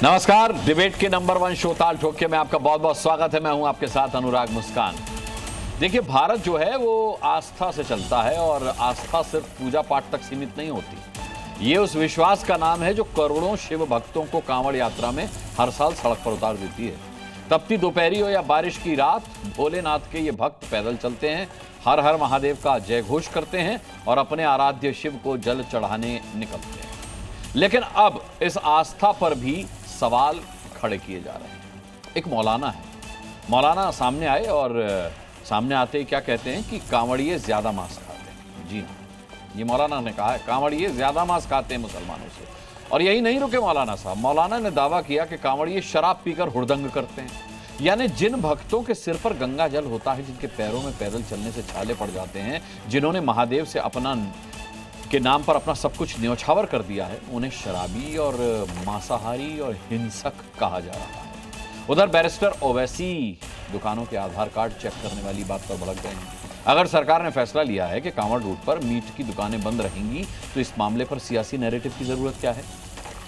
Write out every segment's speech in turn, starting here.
नमस्कार, डिबेट के number 1 show ताल ठोक के में आपका बहुत बहुत स्वागत है। मैं हूं आपके साथ अनुराग मुस्कान। देखिए, भारत जो है वो आस्था से चलता है और आस्था सिर्फ पूजा पाठ तक सीमित नहीं होती। ये उस विश्वास का नाम है जो करोड़ों शिव भक्तों को कांवड़ यात्रा में हर साल सड़क पर उतार देती है। तपती दोपहरी हो या बारिश की रात, भोलेनाथ के ये भक्त पैदल चलते हैं, हर हर महादेव का जय घोष करते हैं और अपने आराध्य शिव को जल चढ़ाने निकलते हैं। लेकिन अब इस आस्था पर भी सवाल खड़े किए जा रहे हैं। एक मौलाना है, मौलाना सामने आए और सामने आते ही क्या कहते हैं कि कांवड़िए ज्यादा मांस खाते हैं। जी हाँ, ये मौलाना ने कहा है, कांवड़िए ज्यादा मांस खाते हैं मुसलमानों से। और यही नहीं रुके मौलाना साहब, मौलाना ने दावा किया कि कांवड़िए शराब पीकर हुड़दंग करते हैं। यानी जिन भक्तों के सिर पर गंगा जल होता है, जिनके पैरों में पैदल चलने से छाले पड़ जाते हैं, जिन्होंने महादेव से के नाम पर अपना सब कुछ न्यौछावर कर दिया है, उन्हें शराबी और मांसाहारी और हिंसक कहा जा रहा है। उधर बैरिस्टर ओवैसी दुकानों के आधार कार्ड चेक करने वाली बात पर भड़क गए हैं। अगर सरकार ने फैसला लिया है कि कांवड़ रूट पर मीट की दुकानें बंद रहेंगी, तो इस मामले पर सियासी नैरेटिव की जरूरत क्या है?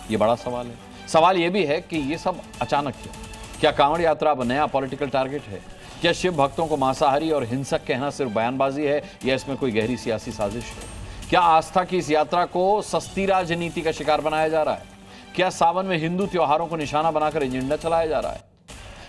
ये बड़ा सवाल है। सवाल यह भी है कि ये सब अचानक क्यों? क्या कांवड़ यात्रा अब नया पॉलिटिकल टारगेट है? क्या शिव भक्तों को मांसाहारी और हिंसक कहना सिर्फ बयानबाजी है या इसमें कोई गहरी सियासी साजिश है? क्या आस्था की इस यात्रा को सस्ती राजनीति का शिकार बनाया जा रहा है? क्या सावन में हिंदू त्योहारों को निशाना बनाकर एजेंडा चलाया जा रहा है?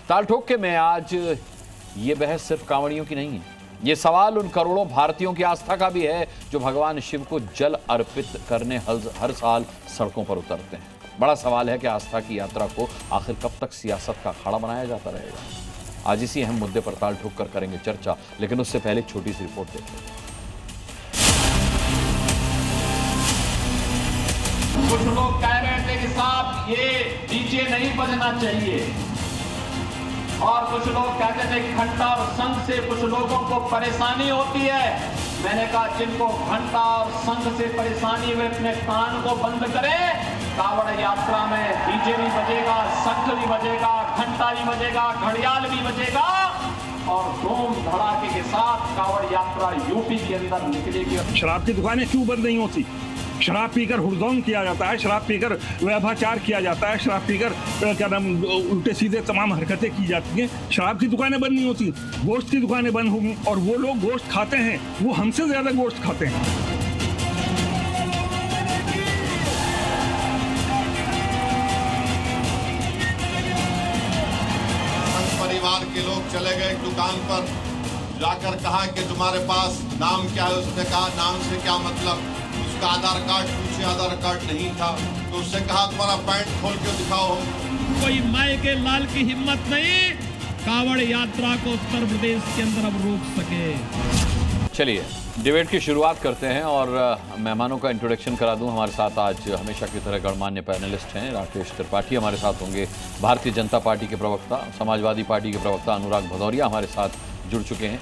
ताल ठोक के में आज ये बहस सिर्फ कांवड़ियों की नहीं है। ये सवाल उन करोड़ों भारतीयों की आस्था का भी है जो भगवान शिव को जल अर्पित करने हर साल सड़कों पर उतरते हैं। बड़ा सवाल है कि आस्था की यात्रा को आखिर कब तक सियासत का अखाड़ा बनाया जाता रहेगा। आज इसी अहम मुद्दे पर ताल ठोक कर करेंगे चर्चा, लेकिन उससे पहले छोटी सी रिपोर्ट देखते हैं। कुछ लोग कह रहे थे कि साहब ये डीजे नहीं बजना चाहिए, और कुछ लोग कहते थे घंटा और शंख से कुछ लोगों को परेशानी होती है। मैंने कहा जिनको घंटा और शंख से परेशानी वे अपने कान को बंद करें। कांवड़ यात्रा में डीजे भी बजेगा, शंख भी बजेगा, घंटा भी बजेगा, घड़ियाल भी बजेगा और धूम धड़ाके के साथ कांवड़ यात्रा यूपी के अंदर निकलेगी। शराब की दुकानें क्यों बंद नहीं होती? शराब पीकर हुड़दंग किया जाता है, शराब पीकर व्यभिचार किया जाता है, शराब पीकर क्या नाम उल्टे सीधे तमाम हरकतें की जाती हैं। शराब की दुकानें बंद नहीं होती, गोश्त की दुकानें बंद होंगी और वो लोग गोश्त खाते हैं, वो हमसे ज्यादा गोश्त खाते हैं। परिवार के लोग चले गए दुकान पर, जाकर कहा कि तुम्हारे पास नाम क्या है? उसने कहा नाम से क्या मतलब? उसका आधार कार्ड पूछे, आधार कार्ड नहीं था, तो उससे कहा तुम्हारा पैंट खोल के दिखाओ। कोई माई के लाल की हिम्मत नहीं कांवड़ यात्रा को उत्तर प्रदेश के अंदर अब रोक सके। चलिए डिबेट की शुरुआत करते हैं और मेहमानों का इंट्रोडक्शन करा दूं। हमारे साथ आज हमेशा की तरह गणमान्य पैनलिस्ट हैं। राकेश त्रिपाठी हमारे साथ होंगे, भारतीय जनता पार्टी के प्रवक्ता, समाजवादी पार्टी के प्रवक्ता अनुराग भदौरिया हमारे साथ जुड़ चुके हैं,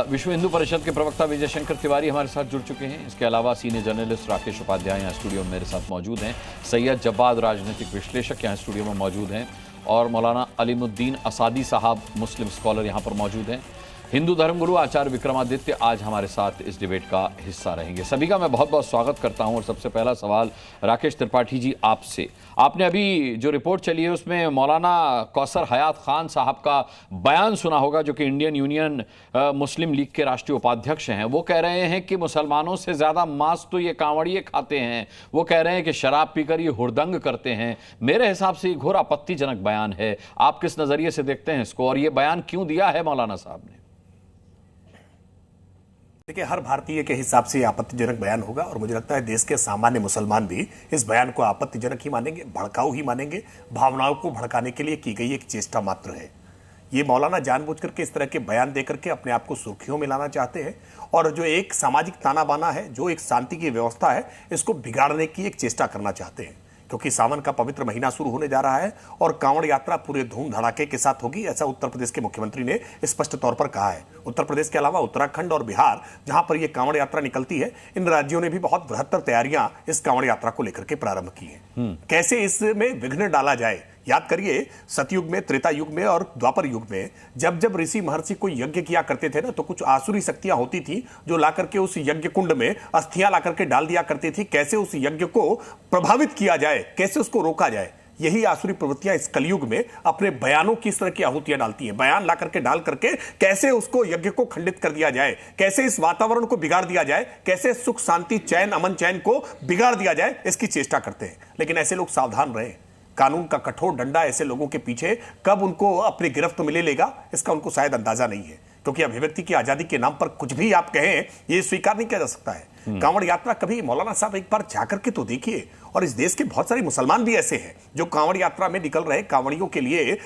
विश्व हिंदू परिषद के प्रवक्ता विजय शंकर तिवारी हमारे साथ जुड़ चुके हैं। इसके अलावा सीनियर जर्नलिस्ट राकेश उपाध्याय यहाँ स्टूडियो में मेरे साथ मौजूद हैं, सैयद जब्बाद राजनीतिक विश्लेषक यहाँ स्टूडियो में मौजूद हैं और मौलाना अलीमुद्दीन असादी साहब मुस्लिम स्कॉलर यहाँ पर मौजूद हैं। हिंदू धर्मगुरु आचार्य विक्रमादित्य आज हमारे साथ इस डिबेट का हिस्सा रहेंगे। सभी का मैं बहुत बहुत स्वागत करता हूं और सबसे पहला सवाल राकेश त्रिपाठी जी आपसे। आपने अभी जो रिपोर्ट चली है उसमें मौलाना कौसर हयात खान साहब का बयान सुना होगा, जो कि इंडियन यूनियन मुस्लिम लीग के राष्ट्रीय उपाध्यक्ष हैं। वो कह रहे हैं कि मुसलमानों से ज़्यादा मांस तो ये कांवड़िए खाते हैं। वो कह रहे हैं कि शराब पीकर ये हुड़दंग करते हैं। मेरे हिसाब से ये घोर आपत्तिजनक बयान है। आप किस नज़रिए से देखते हैं इसको और ये बयान क्यों दिया है मौलाना साहब ने? देखिए, हर भारतीय के हिसाब से आपत्तिजनक बयान होगा और मुझे लगता है देश के सामान्य मुसलमान भी इस बयान को आपत्तिजनक ही मानेंगे, भड़काऊ ही मानेंगे। भावनाओं को भड़काने के लिए की गई एक चेष्टा मात्र है। ये मौलाना जानबूझकर के इस तरह के बयान देकर के अपने आप को सुर्खियों में लाना चाहते हैं और जो एक सामाजिक ताना बाना है, जो एक शांति की व्यवस्था है, इसको बिगाड़ने की एक चेष्टा करना चाहते हैं। क्योंकि सावन का पवित्र महीना शुरू होने जा रहा है और कांवड़ यात्रा पूरे धूम धड़ाके के साथ होगी, ऐसा उत्तर प्रदेश के मुख्यमंत्री ने स्पष्ट तौर पर कहा है। उत्तर प्रदेश के अलावा उत्तराखंड और बिहार, जहां पर यह कांवड़ यात्रा निकलती है, इन राज्यों ने भी बहुत बृहत्तर तैयारियां इस कांवड़ यात्रा को लेकर के प्रारंभ की हैं। कैसे इसमें विघ्न डाला जाए, याद करिए सतयुग में, त्रेता युग में और द्वापर युग में जब जब ऋषि महर्षि कोई यज्ञ किया करते थे ना, तो कुछ आसुरी शक्तियां होती थी जो लाकर के उस यज्ञ कुंड में अस्थियां लाकर के डाल दिया करती थी। कैसे उस यज्ञ को प्रभावित किया जाए, कैसे उसको रोका जाए, यही आसुरी प्रवृत्तियां इस कलयुग में अपने बयानों की इस तरह की आहुतियां डालती हैं। बयान ला करके डाल करके कैसे उसको यज्ञ को खंडित कर दिया जाए, कैसे इस वातावरण को बिगाड़ दिया जाए, कैसे सुख शांति चैन अमन चैन को बिगाड़ दिया जाए, इसकी चेष्टा करते हैं। लेकिन ऐसे लोग सावधान रहे, कानून का कठोर डंडा ऐसे लोगों के पीछे कब उनको अपनी गिरफ्त में ले लेगा इसका उनको शायद अंदाजा नहीं है, क्योंकि अभिव्यक्ति की आजादी के नाम पर कुछ भी आप कहें ये स्वीकार नहीं किया जा सकता है। कांवड़ यात्रा कभी मौलाना साहब एक बार जाकर के तो देखिए, और इस देश के बहुत सारे मुसलमान भी ऐसे हैं जो कांवड़ यात्रा में निकल रहे कांवड़ियों के लिए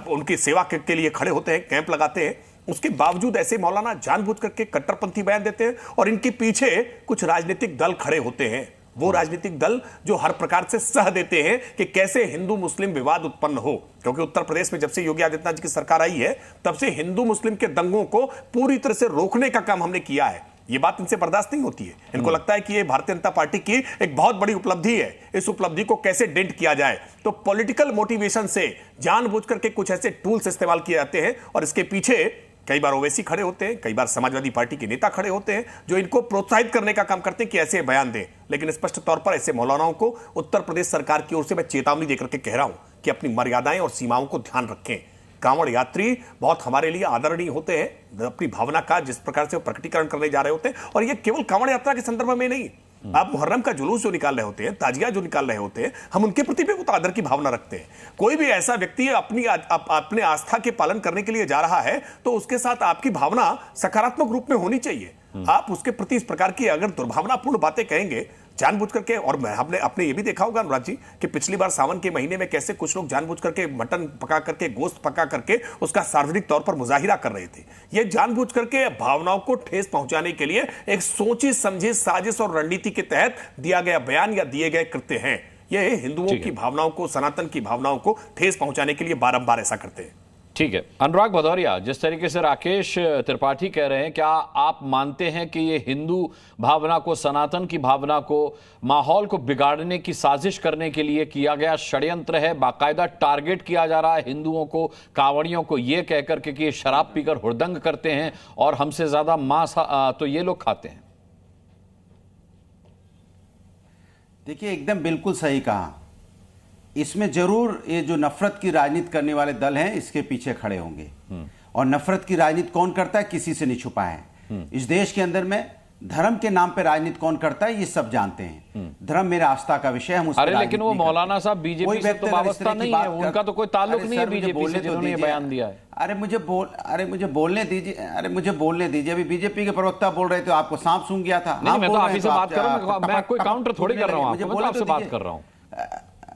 उनकी सेवा के लिए खड़े होते हैं, कैंप लगाते हैं। उसके बावजूद ऐसे मौलाना जानबूझ करके कट्टरपंथी बयान देते हैं और इनके पीछे कुछ राजनीतिक दल खड़े होते हैं। वो राजनीतिक दल जो हर प्रकार से सह देते हैं कि कैसे हिंदू मुस्लिम विवाद उत्पन्न हो, क्योंकि उत्तर प्रदेश में जब से योगी आदित्यनाथ जी की सरकार आई है तब से हिंदू मुस्लिम के दंगों को पूरी तरह से रोकने का काम हमने किया है। ये बात इनसे बर्दाश्त नहीं होती है। इनको लगता है कि ये भारतीय जनता पार्टी की एक बहुत बड़ी उपलब्धि है, इस उपलब्धि को कैसे डेंट किया जाए। तो पॉलिटिकल मोटिवेशन से जानबूझ करके कुछ ऐसे टूल्स इस्तेमाल किए जाते हैं और इसके पीछे कई बार ओवैसी खड़े होते हैं, कई बार समाजवादी पार्टी के नेता खड़े होते हैं जो इनको प्रोत्साहित करने का काम करते हैं कि ऐसे बयान दें। लेकिन स्पष्ट तौर पर ऐसे मौलानाओं को उत्तर प्रदेश सरकार की ओर से मैं चेतावनी देकर के कह रहा हूं कि अपनी मर्यादाएं और सीमाओं को ध्यान रखें। कांवड़ यात्री बहुत हमारे लिए आदरणीय होते हैं, अपनी भावना का जिस प्रकार से वो प्रकटीकरण करने जा रहे होते हैं, और ये केवल कांवड़ यात्रा के संदर्भ में नहीं, आप मुहर्रम का जुलूस जो निकाल रहे होते हैं, ताजिया जो निकाल रहे होते हैं, हम उनके प्रति भी बहुत आदर की भावना रखते हैं। कोई भी ऐसा व्यक्ति अपने आस्था के पालन करने के लिए जा रहा है तो उसके साथ आपकी भावना सकारात्मक रूप में होनी चाहिए। आप उसके प्रति इस प्रकार की अगर दुर्भावनापूर्ण बातें कहेंगे जानबूझ करके, और हमने आपने ये भी देखा होगा अनुराग जी कि पिछली बार सावन के महीने में कैसे कुछ लोग जानबूझ करके मटन पका करके, गोश्त पका करके उसका सार्वजनिक तौर पर मुजाहिरा कर रहे थे। ये जानबूझ करके भावनाओं को ठेस पहुंचाने के लिए एक सोची समझी साजिश और रणनीति के तहत दिया गया बयान या दिए गए कृत्य हैं। ये हिंदुओं की भावनाओं को, सनातन की भावनाओं को ठेस पहुंचाने के लिए बारंबार ऐसा करते हैं। ठीक है अनुराग भदौरिया, जिस तरीके से राकेश त्रिपाठी कह रहे हैं, क्या आप मानते हैं कि ये हिंदू भावना को, सनातन की भावना को, माहौल को बिगाड़ने की साजिश करने के लिए किया गया षड्यंत्र है? बाकायदा टारगेट किया जा रहा है हिंदुओं को, कांवड़ियों को, ये कहकर के कि ये शराब पीकर हुड़दंग करते हैं और हमसे ज्यादा मांस तो ये लोग खाते हैं। देखिए एकदम बिल्कुल सही कहा। इसमें जरूर ये जो नफरत की राजनीति करने वाले दल हैं इसके पीछे खड़े होंगे, और नफरत की राजनीति कौन करता है किसी से नहीं छुपा है। इस देश के अंदर में धर्म के नाम पे राजनीति कौन करता है ये सब जानते हैं। धर्म मेरा आस्था का विषय, हम अरे लेकिन वो मौलाना साहब बीजेपी से तो वाबस्ता नहीं है, उनका तो कोई ताल्लुक नहीं है बीजेपी से, जिन्होंने बयान दिया है। अरे मुझे बोलने दीजिए। अभी बीजेपी के प्रवक्ता बोल रहे थे, आपको सांप सूंघ गया था। नहीं, मैं तो आप ही से बात कर रहा हूं, मैं कोई काउंटर थोड़ी कर रहा हूं, मैं तो आपसे बात कर रहा हूं।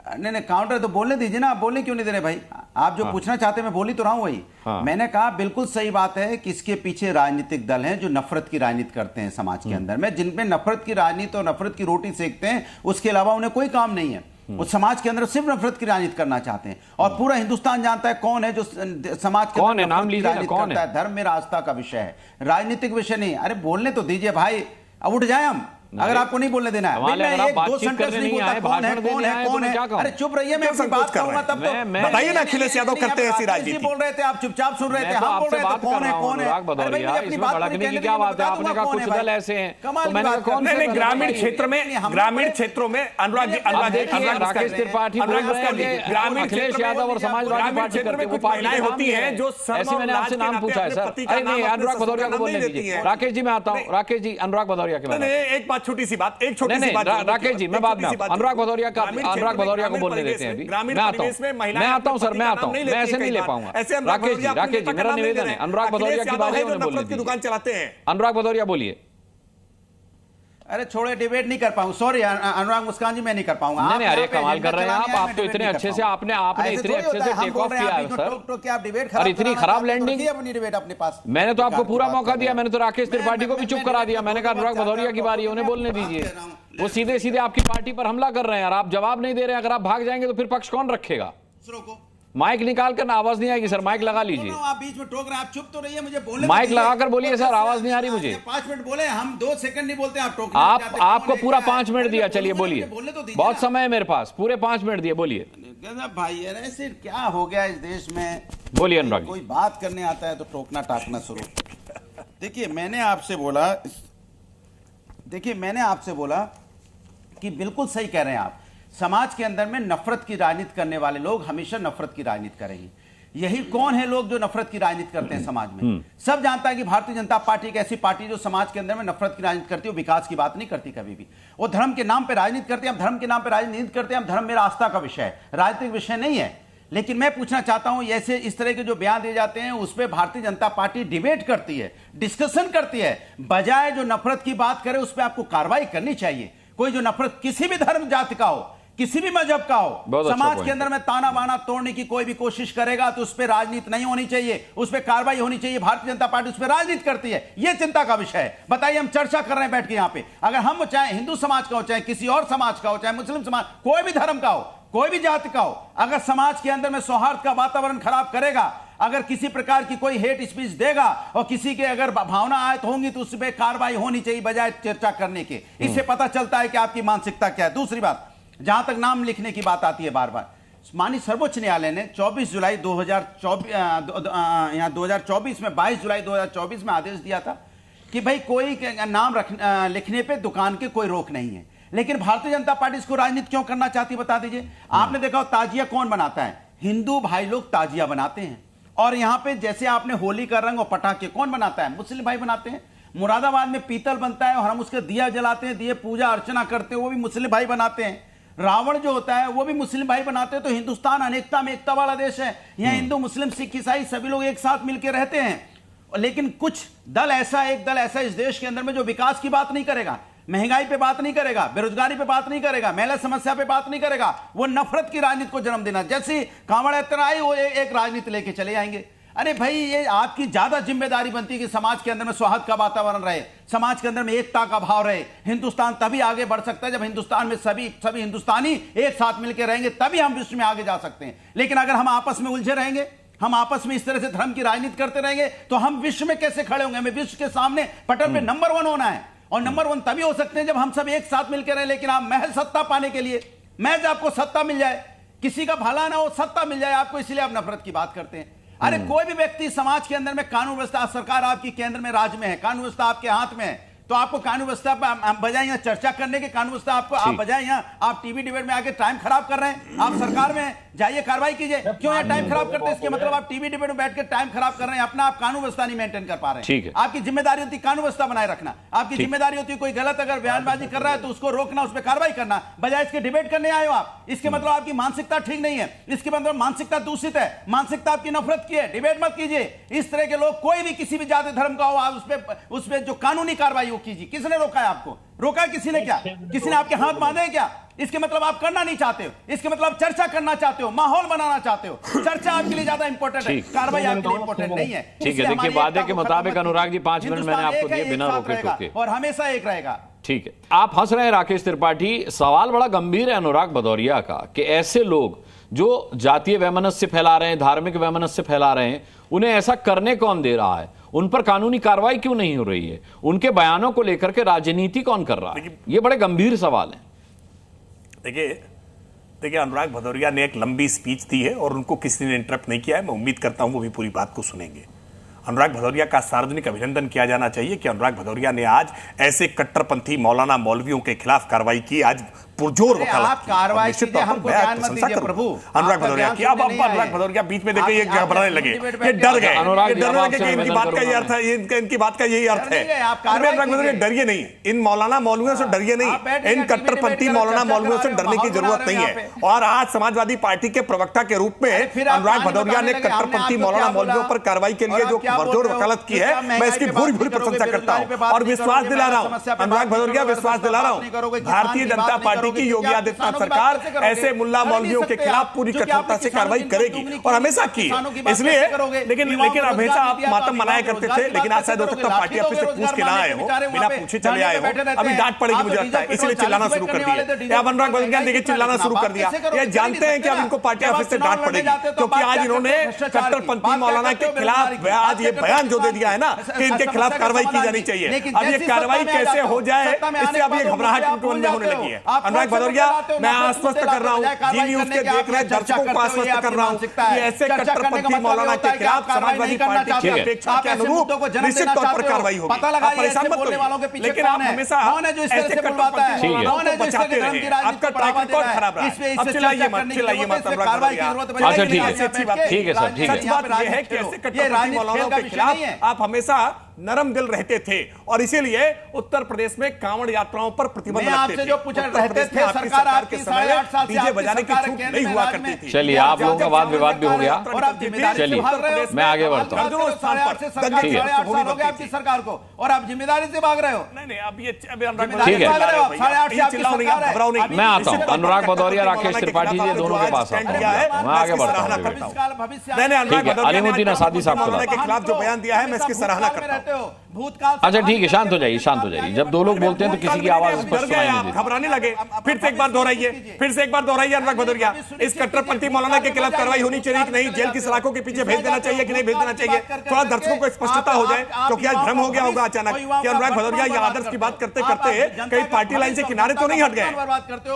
नहीं काउंटर तो बोलने दीजिए ना, आप बोलने क्यों नहीं दे रहे भाई? आप जो पूछना चाहते हैं मैं बोल ही तो रहा हूं वही। मैंने कहा बिल्कुल सही बात है कि इसके पीछे राजनीतिक दल हैं जो नफरत की राजनीति करते हैं समाज के अंदर में, जिनपे नफरत की राजनीति और नफरत की रोटी सेकते हैं, उसके अलावा उन्हें कोई काम नहीं है। उस समाज के अंदर सिर्फ नफरत की राजनीति करना चाहते हैं, और पूरा हिंदुस्तान जानता है कौन है जो समाज के अंदर नफरत की राजनीति करता है। धर्म मेरा आस्था का विषय है, राजनीतिक विषय नहीं। अरे बोलने तो दीजिए भाई, अब उठ जाए हम, अगर आपको नहीं बोलने देना है। एक दो सेंटेंस नहीं बोलता, कौन है? अरे चुप रहिए, मैं अपनी बात करूंगा तब तो बताइए ना। अखिलेश यादव करते हैं ऐसी राजनीति। बोल रहे थे आप चुपचाप सुन रहे थे, हम बोल रहे थे कौन है? अपनी बात भड़कने की क्या बात है? आपने कहा कुछ दल ऐसे हैं, तो मैंने कौन से ग्रामीण क्षेत्रों में अनुराग राकेश त्रिपाठी ग्रामीण अखिलेश यादव और समाजवादी पार्टी करके वो पार्टियां होती हैं जो, ऐसे मैंने आपसे नाम पूछा है सर। अरे नहीं, अनुराग भदौरिया को बोलने दीजिए। राकेश जी मैं आता हूँ, राकेश जी अनुराग भदौरिया के बारे में एक छोटी सी बात, राकेश जी मैं बाद में अनुराग भदौरिया को बोलने देते हैं अभी। मैं आता हूं सर, मैं ऐसे नहीं ले पाऊंगा। राकेश जी मेरा निवेदन है, अनुराग भदौरिया की बात बोलने दुकान चलाते हैं। अनुराग भदौरिया बोलिए। अरे छोड़े, डिबेट नहीं कर पाऊंगा, सॉरी अनुराग मुस्कान जी, मैं नहीं कर पाऊंगा। नहीं अरे कमाल कर रहे हैं आप तो इतने अच्छे से आपने इतने अच्छे से टेक ऑफ किया है सर, और इतनी खराब लैंडिंग। अपने पास मैंने तो आपको पूरा मौका दिया, मैंने तो राकेश त्रिपाठी को भी चुप करा दिया। मैंने कहा अनुराग भदौरिया की बारी है, उन्हें बोलने दीजिए। वो सीधे सीधे आपकी पार्टी पर हमला कर रहे हैं और आप जवाब नहीं दे रहे हैं। अगर आप भाग जाएंगे तो फिर पक्ष कौन रखेगा? माइक निकाल कर ना, आवाज नहीं आएगी सर, माइक लगा लीजिए। आप बीच में टोक रहे हैं, आप चुप तो रहिए, मुझे बोलने माइक लगाकर बोलिए सर, आवाज नहीं आ रही मुझे। 5 मिनट बोले, हम 2 सेकंड नहीं बोलते, आप टोक। आपको पूरा 5 मिनट दिया, चलिए बोलिए, बहुत समय है मेरे पास, पूरे 5 मिनट दिए, बोलिए। भाई ऐसे क्या हो गया इस देश में? बोलिए अनुराग। कोई बात करने आता है तो टोकना टाकना शुरू। देखिए मैंने आपसे बोला कि बिल्कुल सही कह रहे हैं आप, समाज के अंदर में नफरत की राजनीति करने वाले लोग हमेशा नफरत की राजनीति करेंगे। यही कौन है लोग जो नफरत की राजनीति करते हैं समाज में? सब जानता है कि भारतीय जनता पार्टी एक ऐसी पार्टी जो समाज के अंदर में नफरत की राजनीति करती है, वो विकास की बात नहीं करती कभी भी। वो धर्म के नाम पे राजनीति करते हैं। हम धर्म के नाम पे राजनीति करते हैं। हम धर्म मेरा आस्था का विषय है, राजनीतिक विषय नहीं है। लेकिन मैं पूछना चाहता हूं, ऐसे इस तरह के जो बयान दिए जाते हैं उस पर भारतीय जनता पार्टी डिबेट करती है, डिस्कशन करती है, बजाय जो नफरत की बात करे उस पर आपको कार्रवाई करनी चाहिए। कोई जो नफरत किसी भी धर्म जाति का हो, किसी भी मजहब का हो, समाज के अंदर में ताना बाना तोड़ने की कोई भी कोशिश करेगा तो उस पर राजनीति नहीं होनी चाहिए, उस पर कार्रवाई होनी चाहिए। भारतीय जनता पार्टी उस पर राजनीति करती है, यह चिंता का विषय है। बताइए, हम चर्चा कर रहे हैं बैठ के यहाँ पे, अगर हम चाहे हिंदू समाज का हो, चाहे किसी और समाज का हो, चाहे मुस्लिम समाज, कोई भी धर्म का हो, कोई भी जाति का हो, अगर समाज के अंदर में सौहार्द का वातावरण खराब करेगा, अगर किसी प्रकार की कोई हेट स्पीच देगा और किसी के अगर भावना आयत होंगी तो उस पर कार्रवाई होनी चाहिए बजाय चर्चा करने के। इससे पता चलता है कि आपकी मानसिकता क्या है। दूसरी बात, जहां तक नाम लिखने की बात आती है, बार बार माननीय सर्वोच्च न्यायालय ने 24 जुलाई 2024 में 22 जुलाई 2024 में आदेश दिया था कि भाई कोई नाम लिखने पे दुकान के कोई रोक नहीं है। लेकिन भारतीय जनता पार्टी इसको राजनीति क्यों करना चाहती है, बता दीजिए। आपने देखा हो ताजिया कौन बनाता है? हिंदू भाई लोग ताजिया बनाते हैं। और यहां पे जैसे आपने होली का रंग और पटाखे कौन बनाता है? मुस्लिम भाई बनाते हैं। मुरादाबाद में पीतल बनता है और हम उसके दिया जलाते हैं, दिए पूजा अर्चना करते हैं, वो भी मुस्लिम भाई बनाते हैं। रावण जो होता है वो भी मुस्लिम भाई बनाते हैं। तो हिंदुस्तान अनेकता में एकता वाला देश है। यहाँ हिंदू मुस्लिम सिख ईसाई सभी लोग एक साथ मिलकर रहते हैं। लेकिन कुछ दल ऐसा, एक दल ऐसा इस देश के अंदर में जो विकास की बात नहीं करेगा, महंगाई पे बात नहीं करेगा, बेरोजगारी पे बात नहीं करेगा, महिला समस्या पे बात नहीं करेगा, वो नफरत की राजनीति को जन्म देना। जैसे कांवड़ यात्रा आई, वो एक राजनीति लेके चले आएंगे। अरे भाई, ये आपकी ज्यादा जिम्मेदारी बनती है कि समाज के अंदर में सौहार्द का वातावरण रहे, समाज के अंदर में एकता का भाव रहे। हिंदुस्तान तभी आगे बढ़ सकता है जब हिंदुस्तान में सभी हिंदुस्तानी एक साथ मिलकर रहेंगे, तभी हम विश्व में आगे जा सकते हैं। लेकिन अगर हम आपस में उलझे रहेंगे, हम आपस में इस तरह से धर्म की राजनीति करते रहेंगे, तो हम विश्व में कैसे खड़े होंगे? हमें विश्व के सामने पटल पे नंबर 1 होना है। और नंबर 1 तभी हो सकते हैं जब हम सब एक साथ मिलकर रहे। लेकिन आप महज सत्ता पाने के लिए, महज आपको सत्ता मिल जाए, किसी का भला ना हो, सत्ता मिल जाए आपको, इसलिए आप नफरत की बात करते हैं। अरे कोई भी व्यक्ति समाज के अंदर में, कानून व्यवस्था, सरकार आपकी केंद्र में, राज्य में है, कानून व्यवस्था आपके हाथ में है, तो आपको कानून व्यवस्था पर बजाय यहाँ चर्चा करने के, कानून व्यवस्था आपको आप बजाय यहाँ आप टीवी डिबेट में आके टाइम खराब कर रहे हैं। आप सरकार में जाइए, कार्रवाई कीजिए। क्यों यहाँ टाइम खराब करते हैं? इसके मतलब आप टीवी डिबेट में बैठ के टाइम खराब कर रहे हैं, अपना आप कानून व्यवस्था नहीं मेंटेन कर पा रहे हैं। आपकी जिम्मेदारी होती है कानून व्यवस्था बनाए रखना। आपकी जिम्मेदारी होती है कोई गलत अगर बयानबाजी कर रहा है तो उसको रोकना, उस पर कार्रवाई करना, बजाय इसके डिबेट करने आए हो आप। इसके मतलब आपकी मानसिकता ठीक नहीं है, इसके मतलब मानसिकता दूषित है, मानसिकता आपकी नफरत की है। डिबेट मत कीजिए। इस तरह के लोग, कोई भी किसी भी जाति धर्म का हो, आप उस पर जो कानूनी कार्रवाई हो कीजिए। किसने रोका है आपको? रोका है किसी ने क्या? किसी ने आपके हाथ बांधे हैं क्या? इसके मतलब आप करना नहीं चाहते हो, इसके मतलब चर्चा करना चाहते हो, माहौल बनाना चाहते हो। चर्चा आपके लिए ज्यादा इंपॉर्टेंट है, कार्रवाई आपके लिए इंपॉर्टेंट नहीं है। ठीक है, देखिए वादे के मुताबिक अनुराग जी 5 मिनट मैंने आपको दिए बिना रोके टोके, और हमेशा एक रहेगा। ठीक है, आप हंस रहे हैं राकेश त्रिपाठी। सवाल बड़ा गंभीर है अनुराग भदौरिया का कि ऐसे लोग जो जातीय वैमनस्य फैला रहे हैं, धार्मिक वैमनस्य फैला रहे हैं, उन्हें ऐसा करने कौन दे रहा है? उन पर कानूनी कार्रवाई क्यों नहीं हो रही है? उनके बयानों को लेकर के राजनीति कौन कर रहा है? ये बड़े गंभीर सवाल है। देखिए अनुराग भदौरिया ने एक लंबी स्पीच दी है और उनको किसी ने इंटरप्ट नहीं किया है। मैं उम्मीद करता हूं वो भी पूरी बात को सुनेंगे। अनुराग भदौरिया का सार्वजनिक अभिनंदन किया जाना चाहिए कि अनुराग भदौरिया ने आज ऐसे कट्टरपंथी मौलाना मौलवियों के खिलाफ कार्रवाई की, आज पुरजोर वकालत कार्रवाई कीजिए, हमको ध्यान मत दीजिए प्रभु। अनुराग भदौरिया की अब अनुराग भदौरिया बीच में देखिए ये घबराने लगे, ये डर गए, डरने लगे कि इनकी बात का ये अर्थ है, इनकी बात का यही अर्थ है। अनुराग भदौरिया डरिए नहीं, इन मौलाना मौलवियों से डरिए नहीं, इन कट्टरपंथी मौलाना मौलवियों से डरने की जरूरत नहीं है। और आज समाजवादी पार्टी के प्रवक्ता के रूप में अनुराग भदौरिया ने कट्टरपंथी मौलाना मौलवियों पर कार्रवाई के लिए जो पुरजोर वकालत की है, मैं इसकी भूरी भूरी प्रशंसा करता हूं और विश्वास दिला रहा हूं। अनुराग भदौरिया, विश्वास दिला रहा हूं, भारतीय जनता पार्टी की योगी आदित्यनाथ सरकार ऐसे मुल्ला मौलवियों के खिलाफ पूरी कठोरता से कार्रवाई करेगी और हमेशा की। इसलिए लेकिन हमेशा आप मातम मनाया करते थे, लेकिन आज शायद हो सकता है पार्टी आपसे पूछ के ना आए हो, बिना पूछे चले आए हो, अभी डांट पड़ेगी मुझे लगता है, इसलिए चिल्लाना शुरू कर दिया। अब अनुराग भदौरिया देखिए चिल्लाना शुरू कर दिया। ये जानते हैं कि अब इनको पार्टी ऑफिस से डांट पड़ेगी, क्योंकि आज इन्होंने कट्टरपंथी मौलाना के खिलाफ आज ये बयान जो दे दिया है ना कि इनके खिलाफ कार्रवाई की जानी चाहिए। अब ये कार्रवाई कैसे हो जाए, इससे अब ये घबराहट उनके मन में होने लगी है। अनुराग भदौरिया, मैं आश्वस्त कर रहा हूँ, जी न्यूज के देख रहे दर्शकों को आश्वस्त कर रहा हूँ कि ऐसे कट्टरपंथी मौलाना के खिलाफ समाजवादी पार्टी की अपेक्षा के अनुरूप निश्चित तौर पर कार्रवाई होगी। आप परेशान मत होइए, लेकिन आप हमेशा ऐसे कट्टरपंथी मौलाना को बचाते रहे, आपका ट्रैक रिकॉर्ड खराब रहा है। अब चिल्लाइए मत अनुराग भदौरिया। अच्छा ठीक है, ठीक है सर, ठीक है। सच बात यह है कि ऐसे कट्टरपंथी मौलानाओं के खिलाफ आप हमेशा नरम दिल रहते थे और इसीलिए उत्तर प्रदेश में कांवड़ यात्राओं पर प्रतिबंध लगते थे। जो पूछा रहते थे, सरकार के समय 8 साल से डीजे बजाने की छूट नहीं हुआ करती थी। चलिए, आप लोगों का वाद विवाद भी हो गया, चलिए मैं आगे बढ़ता हूँ। आपकी सरकार को और आप जिम्मेदारी से भाग रहे हो। नहीं, अब ये ठीक है, मैं आता हूँ। अनुराग भदौरिया, राकेश त्रिपाठी जी दोनों के पास आता हूँ, मैं आगे बढ़ता हूँ। अलीमुद्दीन असादी साहब के खिलाफ जो बयान दिया है, मैं इसकी सराहना करता हूँ। भूतकाल। अच्छा ठीक है, शांत हो जाइए, शांत हो जाइए। जब दो लोग बोलते हैं तो किसी की आवाज स्पष्ट सुनाई नहीं देती। घबराने लगे, फिर से एक बार दोहराइए, अनुराग भदौरिया, इस कट्टरपंथी मौलाना के खिलाफ कार्रवाई होनी चाहिए कि नहीं, जेल की सलाखों के पीछे भेज देना चाहिए कि नहीं भेज देना चाहिए, थोड़ा दर्शकों को स्पष्टता हो जाए, क्योंकि आज भ्रम हो गया होगा अचानक कि अनुराग भदौरिया ये आदर्श की बात करते करते कहीं पार्टी लाइन से किनारे तो नहीं हट गए।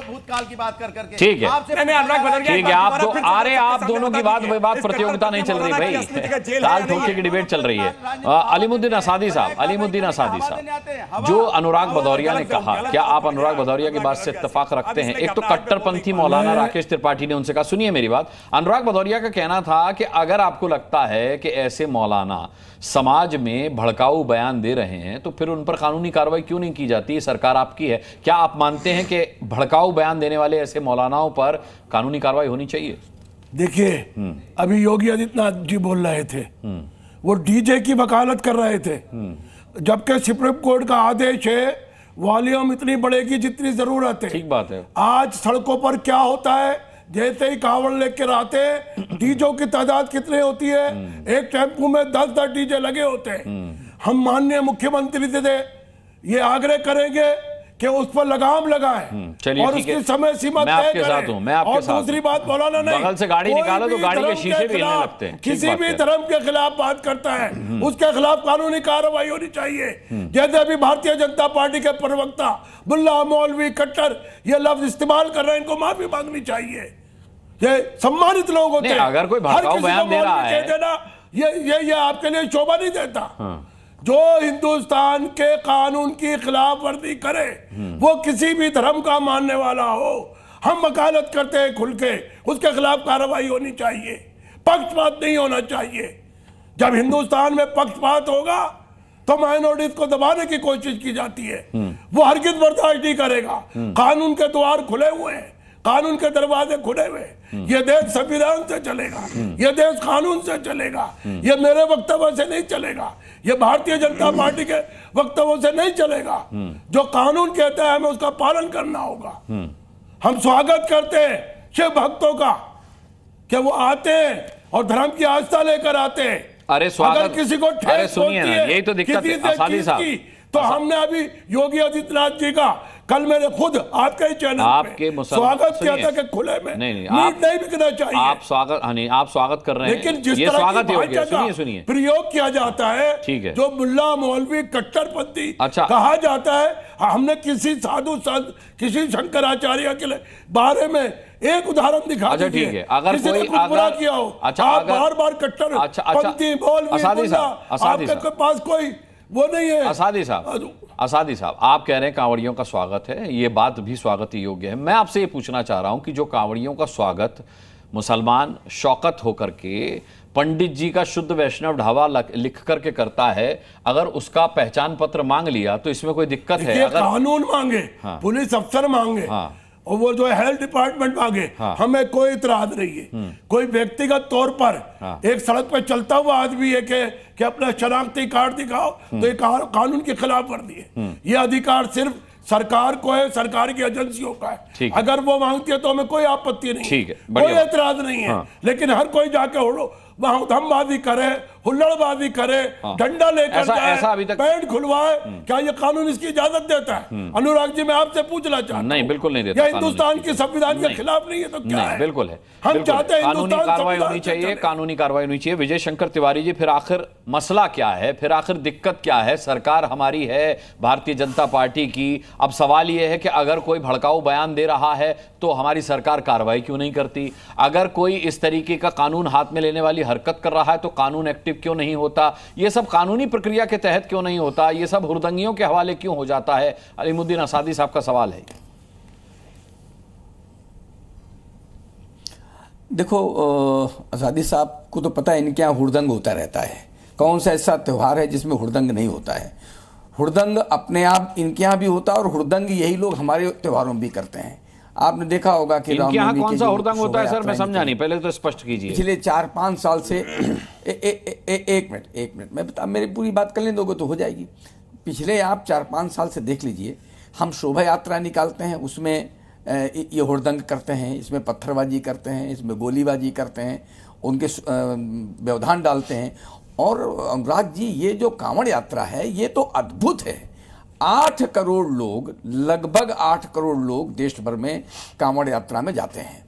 भूतकाल की बात कर करके ठीक है, अनुराग भदौरिया, ठीक है, आप दोनों की बात प्रतियोगिता नहीं चल रही भाई, ताल ठोके की डिबेट चल रही है। अलीमुद्दीन असादी साहब, जो अनुराग भदौरिया ने कहा, क्या आप अनुराग भदौरिया की बात से इत्तेफाक रखते हैं? एक तो कट्टरपंथी मौलाना राकेश त्रिपाठी ने उनसे कहा, सुनिए मेरी बात, अनुराग भदौरिया का कहना था कि अगर आपको लगता है कि ऐसे मौलाना समाज में भड़काऊ बयान दे रहे हैं तो फिर उन पर कानूनी कार्रवाई क्यों नहीं की जाती? सरकार आपकी है, क्या आप मानते हैं कि भड़काऊ बयान देने वाले ऐसे मौलानाओं पर कानूनी कार्रवाई होनी चाहिए? देखिए, अभी योगी आदित्यनाथ जी बोल रहे थे, वो डीजे की वकालत कर रहे थे, जबकि सुप्रीम कोर्ट का आदेश है वॉल्यूम इतनी बढ़ेगी जितनी जरूरत है। ठीक बात है। आज सड़कों पर क्या होता है, जैसे ही कांवड़ लेकर आते डीजों की तादाद कितनी होती है, एक टेम्पू में 10-10 डीजे लगे होते हैं। हम माननीय मुख्यमंत्री से ये आग्रह करेंगे कि उस पर लगाम लगाएं और उसकी समय सीमा तय करें। मैं आपके साथ हूं। दूसरी बात मौलाना नहीं, बगल से गाड़ी निकालो तो गाड़ी के शीशे भी हिलने लगते हैं। किसी भी धर्म के खिलाफ बात करता है उसके खिलाफ कानूनी कार्रवाई होनी चाहिए। जैसे अभी भारतीय जनता पार्टी के प्रवक्ता मुल्ला मौलवी कट्टर ये लफ्ज इस्तेमाल कर रहे हैं, इनको माफी मांगनी चाहिए। ये सम्मानित लोग होते हैं, अगर कोई भड़काऊ बयान दे रहा है ये आपके लिए शोभा नहीं देता। जो हिंदुस्तान के कानून की खिलाफ वर्जी करे, वो किसी भी धर्म का मानने वाला हो, हम वकालत करते हैं खुल के, उसके खिलाफ कार्रवाई होनी चाहिए, पक्षपात नहीं होना चाहिए। जब हिंदुस्तान में पक्षपात होगा तो माइनॉरिटीज को दबाने की कोशिश की जाती है, वो हरगिज बर्दाश्त नहीं करेगा। कानून के द्वार खुले हुए हैं, कानून के दरवाजे खुले हुए, ये देश संविधान से चलेगा, ये देश कानून से चलेगा, ये मेरे वक्तव्य से नहीं चलेगा, ये भारतीय जनता पार्टी के वक्तव्यों से नहीं चलेगा। जो कानून कहता है हमें उसका पालन करना होगा। हम स्वागत करते हैं शिव भक्तों का कि वो आते हैं और धर्म की आस्था लेकर आते हैं। अरे स्वागत, अगर किसी को ठेस सुनिए ना, यही तो दिक्कत है आसादी साहब। तो हमने अभी योगी आदित्यनाथ जी का कल मैंने खुद आपके ही चैनल पे स्वागत किया था कि खुले में मीट नहीं बिकना चाहिए। आप स्वागत, आप स्वागत कर रहे हैं, लेकिन जिस ये तरह स्वागत सुनिए प्रयोग किया जाता है, ठीक है, जो मुल्ला मौलवी कट्टरपंथी अच्छा कहा जाता है, हमने किसी साधु संत, किसी शंकराचार्य के बारे में एक उदाहरण दिखा दीजिए। ठीक है, अगर कोई बुरा किया हो, आप बार कट्टरपंथी मौलवी आपके पास कोई वो नहीं है। असादी साहब, आप कह रहे हैं कांवड़ियों का स्वागत है, ये बात भी स्वागत योग्य है। मैं आपसे ये पूछना चाह रहा हूं कि जो कांवड़ियों का स्वागत मुसलमान शौकत होकर के पंडित जी का शुद्ध वैष्णव ढाबा लिख करके करता है, अगर उसका पहचान पत्र मांग लिया तो इसमें कोई दिक्कत है? अगर कानून मांगे, हाँ, पुलिस अफसर मांगे, हाँ, और वो जो हेल्थ डिपार्टमेंट मांगे, हाँ, हमें कोई इतराज नहीं है। कोई व्यक्तिगत तौर पर हाँ, एक सड़क पर चलता हुआ आदमी है कि अपना शनाख्ती कार्ड दिखाओ, तो ये कानून की खिलाफ वर्जी है। ये अधिकार सिर्फ सरकार को है, सरकार की एजेंसियों का है। अगर वो मांगती है तो हमें कोई आपत्ति नहीं है, कोई एतराज नहीं है। हाँ, लेकिन हर कोई जाके वहां धमबाजी करे, हुल्लड़बाजी करे, डंडा लेकर ऐसा अभी जाए, तक पैंट खुलवाए, क्या ये कानून इसकी इजाजत देता है? अनुराग जी, मैं आपसे पूछना चाहता हूं। नहीं, बिल्कुल नहीं देता। ये हिंदुस्तान की संविधान के खिलाफ नहीं है तो क्या है? बिल्कुल है। हम चाहते हैं कानूनी कार्रवाई होनी चाहिए, कानूनी कार्रवाई होनी चाहिए। विजय शंकर तिवारी जी, फिर आखिर मसला क्या है, फिर आखिर दिक्कत क्या है? सरकार हमारी है, भारतीय जनता पार्टी की। अब सवाल यह है कि अगर कोई भड़काऊ बयान दे रहा है तो हमारी सरकार कार्रवाई क्यों नहीं करती? अगर कोई इस तरीके का कानून हाथ में लेने वाली हरकत कर रहा है तो कानून एक्टिव क्यों नहीं होता? यह सब कानूनी प्रक्रिया के तहत क्यों नहीं होता? यह सब हुरदंगियों के हवाले क्यों हो जाता है? अलीमुद्दीन असादी साहब का सवाल है। देखो, असादी साहब को तो पता है इनके यहाँ हुड़दंग होता रहता है। कौन सा ऐसा त्यौहार है जिसमें हुड़दंग नहीं होता है? हुड़दंग अपने आप इनके यहाँ भी होता है और हुड़दंग यही लोग हमारे त्योहारों में भी करते हैं। आपने देखा होगा कि इनके यहाँ कौन सा हुड़दंग होता है सर? मैं समझा नहीं, पहले तो स्पष्ट कीजिए। पिछले 4-5 साल से एक मिनट मैं बता, मेरी पूरी बात कर लें दोगे तो हो जाएगी। पिछले आप 4-5 साल से देख लीजिए, हम शोभा यात्रा निकालते हैं, उसमें ये हुड़दंग करते हैं, इसमें पत्थरबाजी करते हैं, इसमें गोलीबाजी करते हैं, उनके व्यवधान डालते हैं। और अनुराग जी, ये जो कांवड़ यात्रा है ये तो अद्भुत है। 8 करोड़ लोग, लगभग 8 करोड़ लोग देश भर में कांवड़ यात्रा में जाते हैं।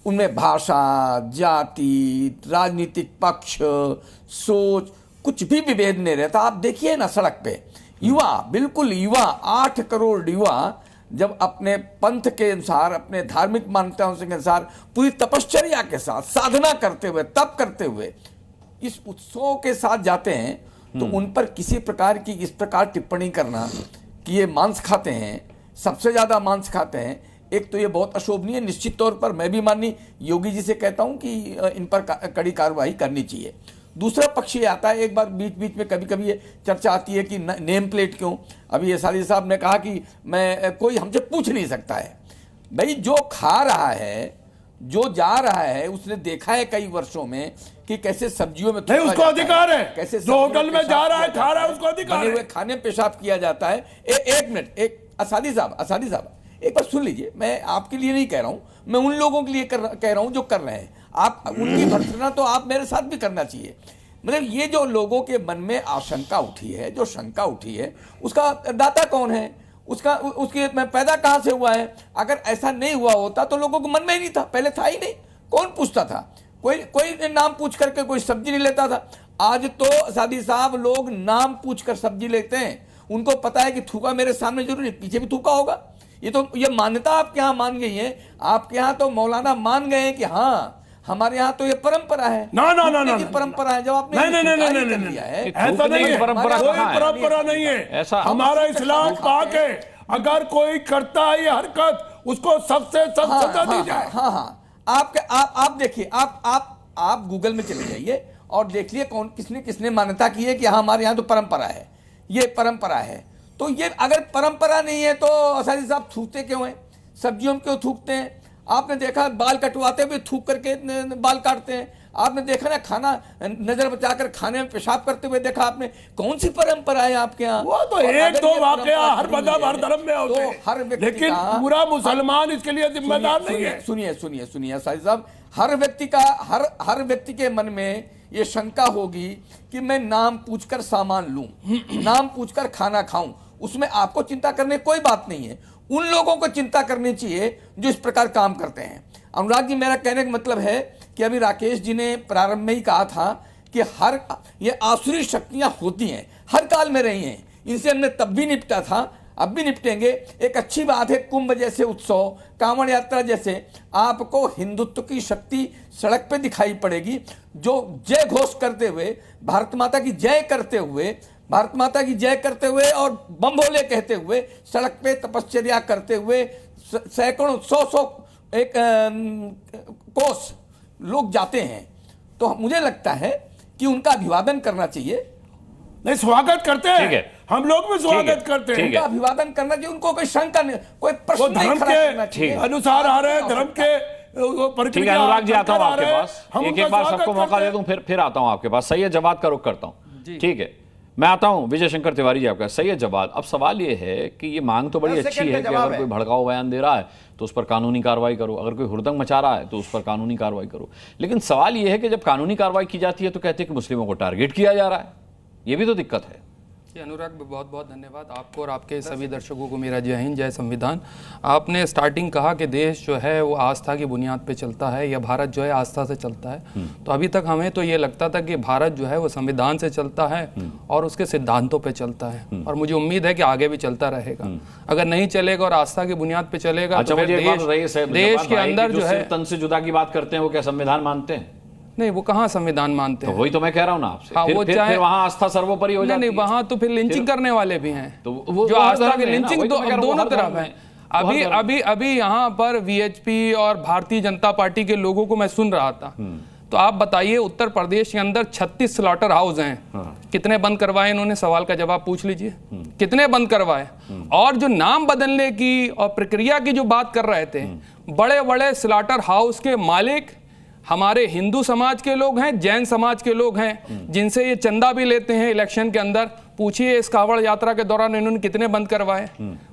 उनमें भाषा, जाति, राजनीतिक पक्ष, सोच कुछ भी विभेद नहीं रहता। आप देखिए ना सड़क पे युवा, बिल्कुल युवा, 8 करोड़ युवा जब अपने पंथ के अनुसार, अपने धार्मिक मान्यताओं के अनुसार पूरी तपश्चर्या के साथ, साधना करते हुए, तप करते हुए इस उत्सव के साथ जाते हैं, तो उन पर किसी प्रकार की इस प्रकार टिप्पणी करना कि ये मांस खाते हैं, सबसे ज्यादा मांस खाते हैं, एक तो ये बहुत अशोभनीय। निश्चित तौर पर मैं भी माननीय योगी जी से कहता हूं कि इन पर कड़ी कार्रवाई करनी चाहिए। दूसरा पक्ष ये आता है, एक बार बीच बीच में कभी कभी ये चर्चा आती है कि नेम प्लेट क्यों? अभी असादी साहब ने कहा कि मैं, कोई हमसे पूछ नहीं सकता है। भाई, जो खा रहा है, जो जा रहा है, उसने देखा है कई वर्षों में कि कैसे सब्जियों में नहीं, उसको अधिकार है, कैसे जो होटल में जा रहा है, खा रहा है, उसको अधिकार है, बने हुए खाने में पेशाब किया जाता है। एक मिनट, असादी साहब एक बार सुन लीजिए। मैं आपके लिए नहीं कह रहा हूं, मैं उन लोगों के लिए कह रहा हूं जो कर रहे हैं। आप उनकी भर्त्सना तो आप मेरे साथ भी करना चाहिए। मतलब ये जो लोगों के मन में आशंका उठी है, जो शंका उठी है, उसका दाता कौन है? उसके पैदा कहां से हुआ है? अगर ऐसा नहीं हुआ होता तो लोगों को मन में ही नहीं था, पहले था ही नहीं। कौन पूछता था? कोई नाम पूछ करके कोई सब्जी नहीं लेता था। आज तो सादी साहब लोग नाम पूछ कर सब्जी लेते हैं। उनको पता है कि थूका मेरे सामने जरूर नहीं, पीछे भी थूका होगा। ये मान्यता आपके यहाँ मान गई है। आपके यहाँ तो मौलाना मान गए हैं कि हाँ, हमारे यहाँ तो ये परंपरा है। ना परंपरा है। जब आपने नहीं, ऐसा नहीं है, परंपरा नहीं है ऐसा। हमारा इस्लाम पाक है, अगर कोई करता है ये हरकत, उसको सबसे सजा दी जाए। आप देखिए, आप गूगल में चले जाइए और देख लिए कौन किसने मान्यता की है कि हाँ, हमारे यहाँ तो परंपरा है, ये परंपरा है। तो ये अगर परंपरा नहीं है तो असादी साहब थूकते क्यों हैं? सब्जियों में क्यों थूकते हैं? आपने देखा बाल कटवाते हुए थूक करके बाल काटते हैं। आपने देखा ना, खाना नजर बचाकर खाने में पेशाब करते हुए देखा आपने। कौन सी परंपरा है आपके यहाँ? वो तो एक दो वाकया हर मजहब, हर धर्म में होते हैं, हर व्यक्ति, लेकिन पूरा मुसलमान इसके लिए जिम्मेदार नहीं है। सुनिए साहब, हर व्यक्ति के मन में ये शंका होगी कि मैं नाम पूछकर सामान लूं, नाम पूछकर खाना खाऊं, उसमें आपको चिंता करने कोई बात नहीं है। उन लोगों को चिंता करनी चाहिए जो इस प्रकार काम करते हैं। अनुराग जी, मेरा कहने का मतलब है कि अभी राकेश जी ने प्रारंभ में ही कहा था कि ये आसुरी शक्तियां होती हैं, हर काल में रही हैं। इनसे हमने तब भी निपटा था, अब भी निपटेंगे। एक अच्छी बात है, कुंभ जैसे उत्सव, कांवड़ यात्रा जैसे, आपको हिंदुत्व की शक्ति सड़क पे दिखाई पड़ेगी, जो जय घोष करते हुए, भारत माता की जय करते हुए, भारत माता की जय करते हुए और बम भोले कहते हुए सड़क पे तपश्चर्या करते हुए सैकड़ों, 100 एक कोस लोग जाते हैं। तो मुझे लगता है कि उनका अभिवादन करना चाहिए। नहीं, स्वागत करते हैं, ठीक है, हम लोग भी स्वागत करते हैं, उनका अभिवादन करना चाहिए। उनको कोई शंका नहीं, कोई प्रश्न नहीं खड़ा करना चाहिए। अनुसार आ रहे हैं धर्म के। ठीक है अनुराग जी, आता हूं आपके पास, एक बार सबको मौका दे दूं, फिर आता हूं आपके पास। सही है, जवाब का रुख करता हूं। ठीक है, मैं आता हूं विजय शंकर तिवारी जी, आपका सही है जवाब। अब सवाल ये है कि ये मांग तो बड़ी अच्छी है कि अगर कोई भड़काऊ बयान दे रहा है तो उस पर कानूनी कार्रवाई करो, अगर कोई हुड़दंग मचा रहा है तो उस पर कानूनी कार्रवाई करो। लेकिन सवाल ये है कि जब कानूनी कार्रवाई की जाती है तो कहते हैं कि मुस्लिमों को टारगेट किया जा रहा है, ये भी तो दिक्कत है। जी अनुराग, बहुत बहुत धन्यवाद आपको और आपके सभी दर्शकों को मेरा जय हिंद, जय संविधान। आपने स्टार्टिंग कहा कि देश जो है वो आस्था की बुनियाद पे चलता है या भारत जो है आस्था से चलता है। तो अभी तक हमें तो ये लगता था कि भारत जो है वो संविधान से चलता है और उसके सिद्धांतों पे चलता है, और मुझे उम्मीद है कि आगे भी चलता रहेगा। अगर नहीं चलेगा और आस्था की बुनियाद पे चलेगा तो देश के अंदर जो है तन से जुदा की बात करते हैं वो क्या संविधान मानते हैं? नहीं, वो कहाँ संविधान मानते हैं? तो वही तो मैं कह रहा हूँ ना आपसे। हाँ, फिर वहाँ आस्था सर्वोपरि हो जाती है। नहीं, वहाँ तो फिर लिंचिंग करने वाले भी हैं, तो वो जो आस्था की लिंचिंग दोनों तरफ है। अभी यहाँ पर वीएचपी और भारतीय जनता पार्टी के लोगों को मैं सुन रहा था, तो आप बताइए उत्तर प्रदेश के अंदर 36 स्लॉटर हाउस हैं, कितने बंद करवाए इन्होंने? सवाल का जवाब पूछ लीजिए, कितने बंद करवाए? और जो नाम बदलने की और प्रक्रिया की जो बात कर रहे थे, बड़े बड़े स्लॉटर हाउस के मालिक हमारे हिंदू समाज के लोग हैं, जैन समाज के लोग हैं, जिनसे ये चंदा भी लेते हैं इलेक्शन के अंदर। पूछिए इस कावड़ यात्रा के दौरान इन्होंने कितने बंद करवाए।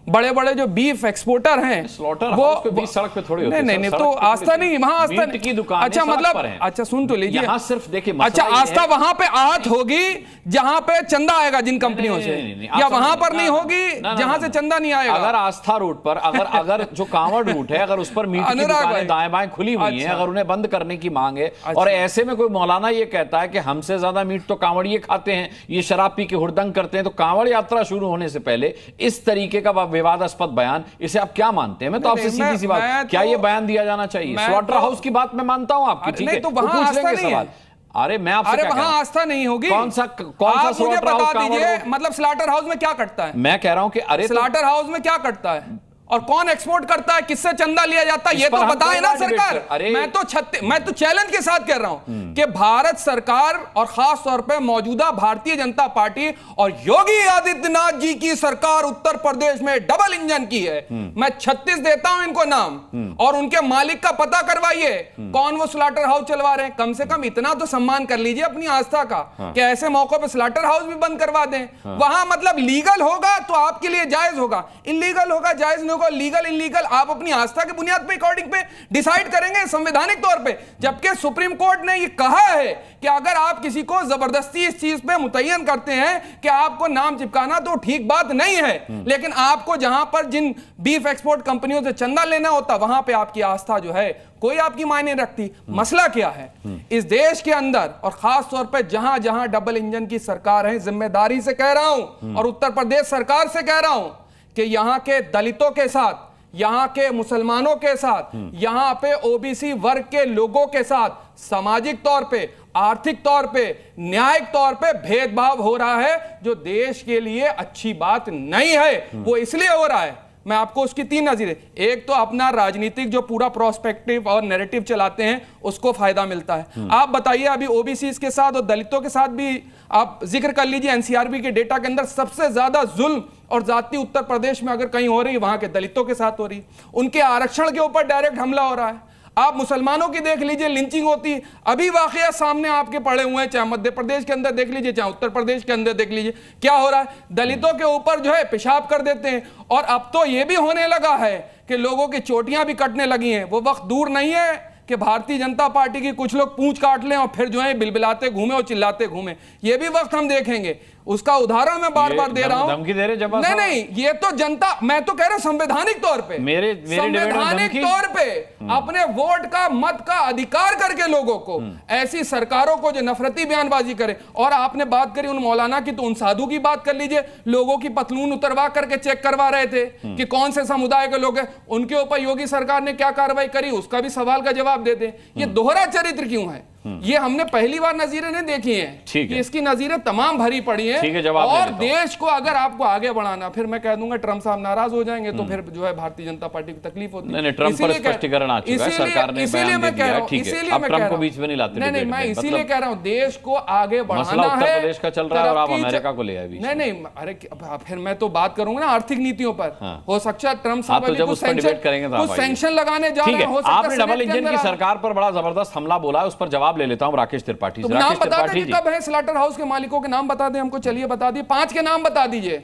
बड़े बड़े जो बीफ एक्सपोर्टर हैं स्लॉटर हाउस पे बीच सड़क पे थोड़ी होती है। नहीं, तो आस्था नहीं, वहां आस्था की दुकान। अच्छा, मतलब अच्छा सुन तो लीजिए, यहाँ सिर्फ देखिए, अच्छा आस्था वहां पे आहत होगी जहां पे चंदा आएगा जिन कंपनियों से, या वहां पर नहीं होगी जहां से चंदा नहीं आएगा। अगर आस्था रूट पर अगर जो कांवड़ रूट है, अगर उस पर मीट की दुकानें दाएं बाएं खुली हुई हैं, अगर उन्हें बंद करने की मांग है, और ऐसे में कोई मौलाना ये कहता है कि हमसे ज्यादा मीट तो कांवड़िए खाते हैं, ये शराब पी के हुड़दंग करते हैं, तो कांवड़ यात्रा शुरू होने से पहले इस तरीके का विवादास्पद बयान, इसे आप क्या मानते हैं? मैं तो आपसे सीधी सी बात, क्या ये बयान दिया जाना चाहिए? स्लॉटर हाउस की बात मैं मानता हूं आपकी, ठीक है, तो पूछ लेंगे सवाल। अरे मैं आपसे वहां आस्था नहीं होगी। कौन सा मुझे बता दीजिए, मतलब स्लॉटर हाउस में क्या कटता है? मैं कह रहा हूं कि अरे स्लॉटर हाउस में क्या कटता है और कौन एक्सपोर्ट करता है, किससे चंदा लिया जाता है, ये तो बताए ना सरकार। मैं तो चैलेंज के साथ कह रहा हूं कि भारत सरकार और खास तौर पे मौजूदा भारतीय जनता पार्टी और योगी आदित्यनाथ जी की सरकार उत्तर प्रदेश में डबल इंजन की है। मैं 36 देता हूं इनको नाम, और उनके मालिक का पता करवाइए कौन वो स्लॉटर हाउस चलवा रहे हैं। कम से कम इतना तो सम्मान कर लीजिए अपनी आस्था का कि ऐसे मौकों पे स्लॉटर हाउस भी बंद करवा दें। वहां मतलब लीगल होगा तो आपके लिए जायज होगा, इलीगल होगा जायज नहीं होगा। लीगल इलीगल आप अपनी आस्था की बुनियाद पे अकॉर्डिंग पे डिसाइड करेंगे संवैधानिक तौर पे। जबकि सुप्रीम कोर्ट ने ये कहा है कि अगर आप किसी को जबरदस्ती इस चीज पे मुतय्यन करते हैं कि आपको नाम चिपकाना, तो ठीक बात नहीं है। लेकिन आपको जहां पर जिन बीफ एक्सपोर्ट कंपनियों से चंदा लेना होता, वहां पे आपकी आस्था जो है कोई आपकी मायने रखती। मसला क्या है इस देश के अंदर, और खास तौर पे जहां जहां डबल इंजन की सरकार है, जिम्मेदारी से कह रहा हूं और उत्तर प्रदेश सरकार से कह रहा हूं कि यहां के दलितों के साथ, यहां के मुसलमानों के साथ, यहां पे ओबीसी वर्ग के लोगों के साथ सामाजिक तौर पे, आर्थिक तौर पे, न्यायिक तौर पे भेदभाव हो रहा है, जो देश के लिए अच्छी बात नहीं है। वो इसलिए हो रहा है, मैं आपको उसकी 3 नजीरें, एक तो अपना राजनीतिक जो पूरा प्रोस्पेक्टिव और नैरेटिव चलाते हैं उसको फायदा मिलता है। आप बताइए अभी ओबीसी के साथ और दलितों के साथ भी आप जिक्र कर लीजिए, एनसीआरबी के डेटा के अंदर सबसे ज्यादा जुल्म और जाति उत्तर प्रदेश में अगर कहीं हो रही है, वहां के दलितों के साथ हो रही है। उनके आरक्षण के ऊपर डायरेक्ट हमला हो रहा है। आप मुसलमानों की देख लीजिए, लिंचिंग होती है। अभी वाकया सामने आपके पड़े हुए हैं, चाहे मध्य प्रदेश के अंदर देख लीजिए, चाहे उत्तर प्रदेश के अंदर देख लीजिए, क्या हो रहा है। दलितों के ऊपर जो है पेशाब कर देते हैं, और अब तो यह भी होने लगा है कि लोगों की चोटियां भी कटने लगी हैं। वो वक्त दूर नहीं है कि भारतीय जनता पार्टी की कुछ लोग पूंछ काट लें और फिर जो है बिलबिलाते घूमे और चिल्लाते घूमे। ये भी वक्त हम देखेंगे। उसका उदाहरण मैं बार बार दे रहा हूं। धमकी दे रहे नहीं, ये तो जनता, मैं तो कह रहा हूं संवैधानिक तौर पे, संवैधानिक तौर पे अपने वोट का, मत का अधिकार करके लोगों को, ऐसी सरकारों को जो नफरती बयानबाजी करे। और आपने बात करी उन मौलाना की, तो उन साधु की बात कर लीजिए, लोगों की पतलून उतरवा करके चेक करवा रहे थे कि कौन से समुदाय के लोग हैं। उनके ऊपर योगी सरकार ने क्या कार्रवाई करी, उसका भी सवाल का जवाब दे दे। ये दोहरा चरित्र क्यों है? ये हमने पहली बार नजीरें नहीं देखी हैं, ठीक है, इसकी नजीरें तमाम भरी पड़ी हैं। ठीक है, जवाब और देश को अगर आपको आगे बढ़ाना, फिर मैं कह दूंगा ट्रम्प साहब नाराज हो जाएंगे, तो फिर जो है भारतीय जनता पार्टी को तकलीफ होती है। ट्रम्प पर स्पष्टीकरण आ चुका है, सरकार ने इसीलिए मैं कह रहा हूं, इसीलिए मैं ट्रम्प को बीच में नहीं लाते। नहीं, मैं इसीलिए कह रहा हूं देश को आगे बढ़ाना है। उत्तर प्रदेश का चल रहा है और आप अमेरिका को ले आए। नहीं, अरे फिर मैं तो बात करूंगा ना आर्थिक नीतियों पर। हो सकता है ट्रम्प साहब कुछ सैंक्शन लगाने जा रहे हैं। आपने डबल इंजन की सरकार पर बड़ा जबरदस्त हमला बोला है, उस पर जवाब जवाब ले लेता हूं राकेश त्रिपाठी से। तो नाम बता दें कब है स्लॉटर हाउस के मालिकों के नाम बता दें हमको, चलिए बता दिए, 5 के नाम बता दीजिए,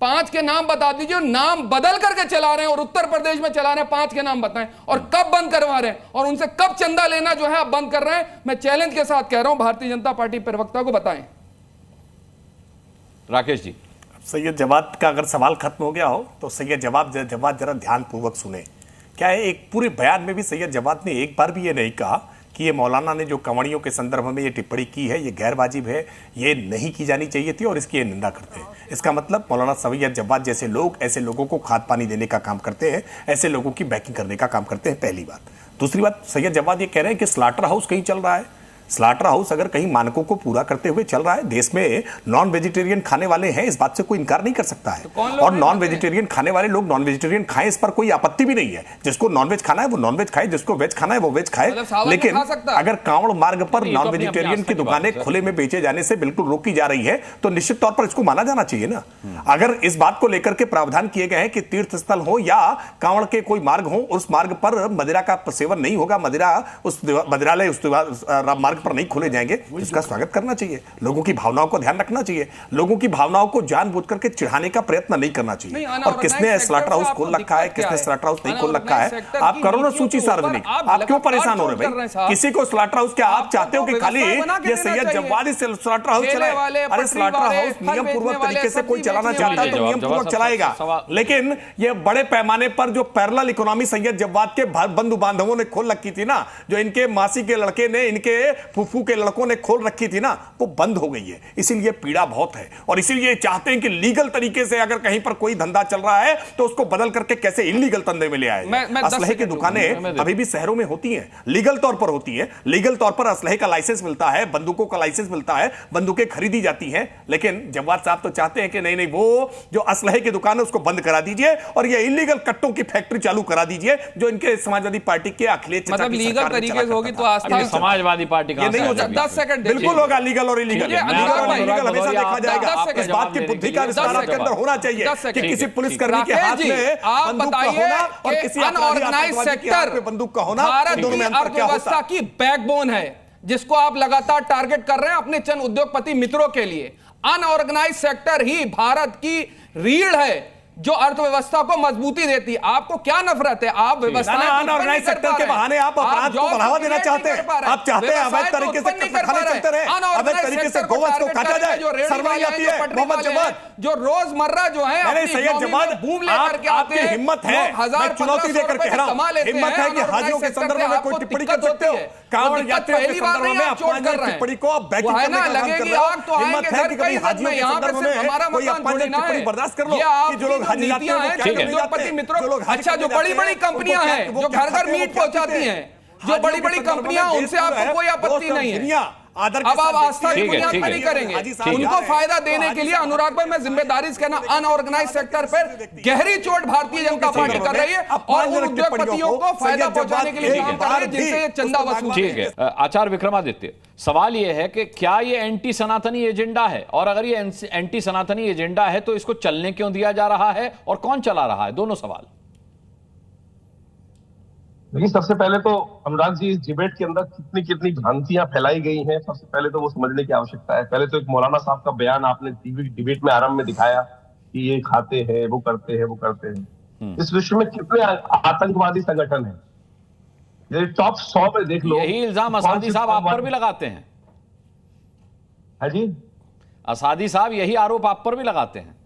5 के नाम बता दीजिए। नाम बदल करके चला रहे हैं और उत्तर प्रदेश में चला रहे हैं, 5 के नाम बताएं और कब बंद करवा रहे हैं और उनसे कब चंदा लेना जो है आप बंद कर रहे हैं। मैं चैलेंज के साथ कह रहा हूं, भारतीय जनता पार्टी प्रवक्ता को बताएं। राकेश जी, सैयद जवाद का अगर सवाल खत्म हो गया हो तो सैयद जवाद जरा ध्यानपूर्वक सुने। क्या है, एक पूरे बयान में भी सैयद जवाद ने एक बार भी ये नहीं कहा कि ये मौलाना ने जो कंवड़ियों के संदर्भ में ये टिप्पणी की है ये गैर वाजिब है, ये नहीं की जानी चाहिए थी और इसकी ये निंदा करते हैं। इसका मतलब मौलाना सैयद जवाद जैसे लोग ऐसे लोगों को खाद पानी देने का काम करते हैं, ऐसे लोगों की बैकिंग करने का काम करते हैं, पहली बात। दूसरी बात, सैयद जवाद ये कह रहे हैं कि स्लॉटर हाउस कहीं चल रहा है। स्लॉटर हाउस अगर कहीं मानकों को पूरा करते हुए चल रहा है, देश में नॉन वेजिटेरियन खाने वाले हैं, इस बात से कोई इनकार नहीं कर सकता है। और नॉन वेजिटेरियन खाने वाले लोग नॉन वेजिटेरियन खाएं, इस पर कोई आपत्ति भी नहीं है। जिसको नॉनवेज खाना है वो नॉनवेज खाए, जिसको वेज खाना है वो वेज खाए। लेकिन अगर कांवड़ मार्ग पर नॉन वेजिटेरियन की दुकानें खुले में बेचे जाने से बिल्कुल रोकी जा रही है तो निश्चित तौर पर इसको माना जाना चाहिए ना। अगर इस बात को लेकर के प्रावधान किए गए हैं कि तीर्थ स्थल हो या कांवड़ के कोई मार्ग हो, उस मार्ग पर मदिरा का सेवन नहीं होगा, मदिरालय उस मार्ग पर नहीं खोले जाएंगे, इसका स्वागत करना चाहिए। लोगों की भावनाओं को ध्यान रखना चाहिए, लोगों की भावनाओं को जानबूझ करके चिढ़ाने का प्रयत्न नहीं करना चाहिए। और किसने स्लॉटर हाउस खोल रखा है, किसने स्लॉटर हाउस नहीं खोल रखा है, आप करो ना सूची सार्वजनिक। आप क्यों परेशान हो रहे भाई? किसी को स्लॉटर हाउस, क्या आप चाहते हो कि खाली ये सैयद जवादी से स्लॉटर हाउस चलाए? अरे स्लॉटर हाउस नियम पूर्वक तरीके से कोई चलाना चाहता है तो नियम पूर्वक चलाएगा, लेकिन ये बड़े पैमाने पर जो पैरेलल इकोनॉमी सैयद जवाद के बंधु बांधवों ने खोल रखी थी ना, जो इनके मासी के लड़के ने, इनके फूफू के लड़कों ने खोल रखी थी ना, वो बंद हो गई है। इसीलिए पीड़ा बहुत है और इसीलिए चाहते हैं कि लीगल तरीके से अगर कहीं पर कोई धंधा चल रहा है तो उसको बदल करके कैसे इलीगल धंधे में ले आए। असलहे की दुकानें अभी भी शहरों में होती हैं, लीगल तौर पर होती है, लीगल तौर पर असलहे का लाइसेंस मिलता है, बंदूकों का लाइसेंस मिलता है, बंदूकें खरीदी जाती हैं। लेकिन जवाद साहब तो चाहते हैं कि नहीं, वो जो असलहे की दुकान है उसको बंद करा दीजिए और ये इलीगल कट्टों की फैक्ट्री चालू करा दीजिए, जो इनके समाजवादी पार्टी के अखिलेश मतलब लीगल तरीके से होगी तो आस्था समाजवादी पार्टी का नहीं हो सकता। 10 सेकंड बिल्कुल होगा, लीगल और इलीगल हमेशा देखा जाएगा। इस बात की बुद्धि का विस्तार आपके अंदर होना चाहिए कि किसी पुलिसकर्मी के हाथ में बंदूक का होना और किसी अनऑर्गेनाइज्ड सेक्टर में बंदूक का होना, दोनों में अंतर क्या होता है? अर्थव्यवस्था की बैकबोन है जिसको आप लगातार टारगेट कर रहे हैं अपने चंद उद्योगपति मित्रों के लिए। अनऑर्गेनाइज्ड सेक्टर ही भारत की रीढ़ है जो अर्थव्यवस्था को मजबूती देती है। आपको क्या नफरत है? आप व्यवस्था अनऑर्गेनाइज्ड सेक्टर के बहाने आप अपराध को बढ़ावा देना चाहते हैं। आप चाहते हैं अवैध तरीके से कारखाने चलते रहे, अवैध तरीके से गोवंश को काटा जाए, सरवाई आती है। मोहम्मद जवाद जो रोजमर्रा जो है अरे सैयद जवाद, आपकी हिम्मत है, मैं चुनौती देकर कह रहा हूं, हिम्मत है कि हाजियों के संदर्भ में कोई टिप्पणी कर सकते हो? कांवड़ यात्रियों के संदर्भ में अपमानजनक टिप्पणी को आप बैकिंग करने का काम कर रहे हो। हिम्मत है कि कभी हाजियों के संदर्भ में कोई अपमानजनक टिप्पणी बर्दाश्त कर लो कि जो लोग नीतियां हैं मित्रों। अच्छा, जो बड़ी बड़ी कंपनियां हैं जो घर घर मीट पहुंचाती हैं, जो बड़ी बड़ी कंपनियां, उनसे आपको कोई आपत्ति नहीं है। अब आप आस्था की बुनियाद पर नहीं करेंगे, उनको फायदा देने के लिए अनुराग भाई मैं जिम्मेदारी से कहना, अनऑर्गेनाइज्ड सेक्टर पर गहरी चोट भारतीय जनता पार्टी कर रही है और उन उद्योगपतियों को फायदा पहुंचाने के लिए काम कर रही है जिनसे ये चंदा वसूल। ठीक है, आचार्य विक्रमादित्य, सवाल यह है कि क्या ये एंटी सनातनी एजेंडा है, और अगर ये एंटी सनातनी एजेंडा है तो इसको चलने क्यों दिया जा रहा है और कौन चला रहा है? दोनों सवाल। देखिए, सबसे पहले तो अनुराग जी, इस डिबेट के अंदर कितनी कितनी भ्रांतियां फैलाई गई हैं, सबसे पहले तो वो समझने की आवश्यकता है। पहले तो एक मौलाना साहब का बयान आपने डिबेट में आरंभ में दिखाया कि ये खाते हैं, वो करते हैं, वो करते हैं। इस विश्व में कितने आतंकवादी संगठन हैं? ये टॉप 100 में देख लो। यही इल्जाम असादी साहब आप पर भी लगाते हैं। हाँ जी, असादी साहब यही आरोप आप पर भी लगाते हैं।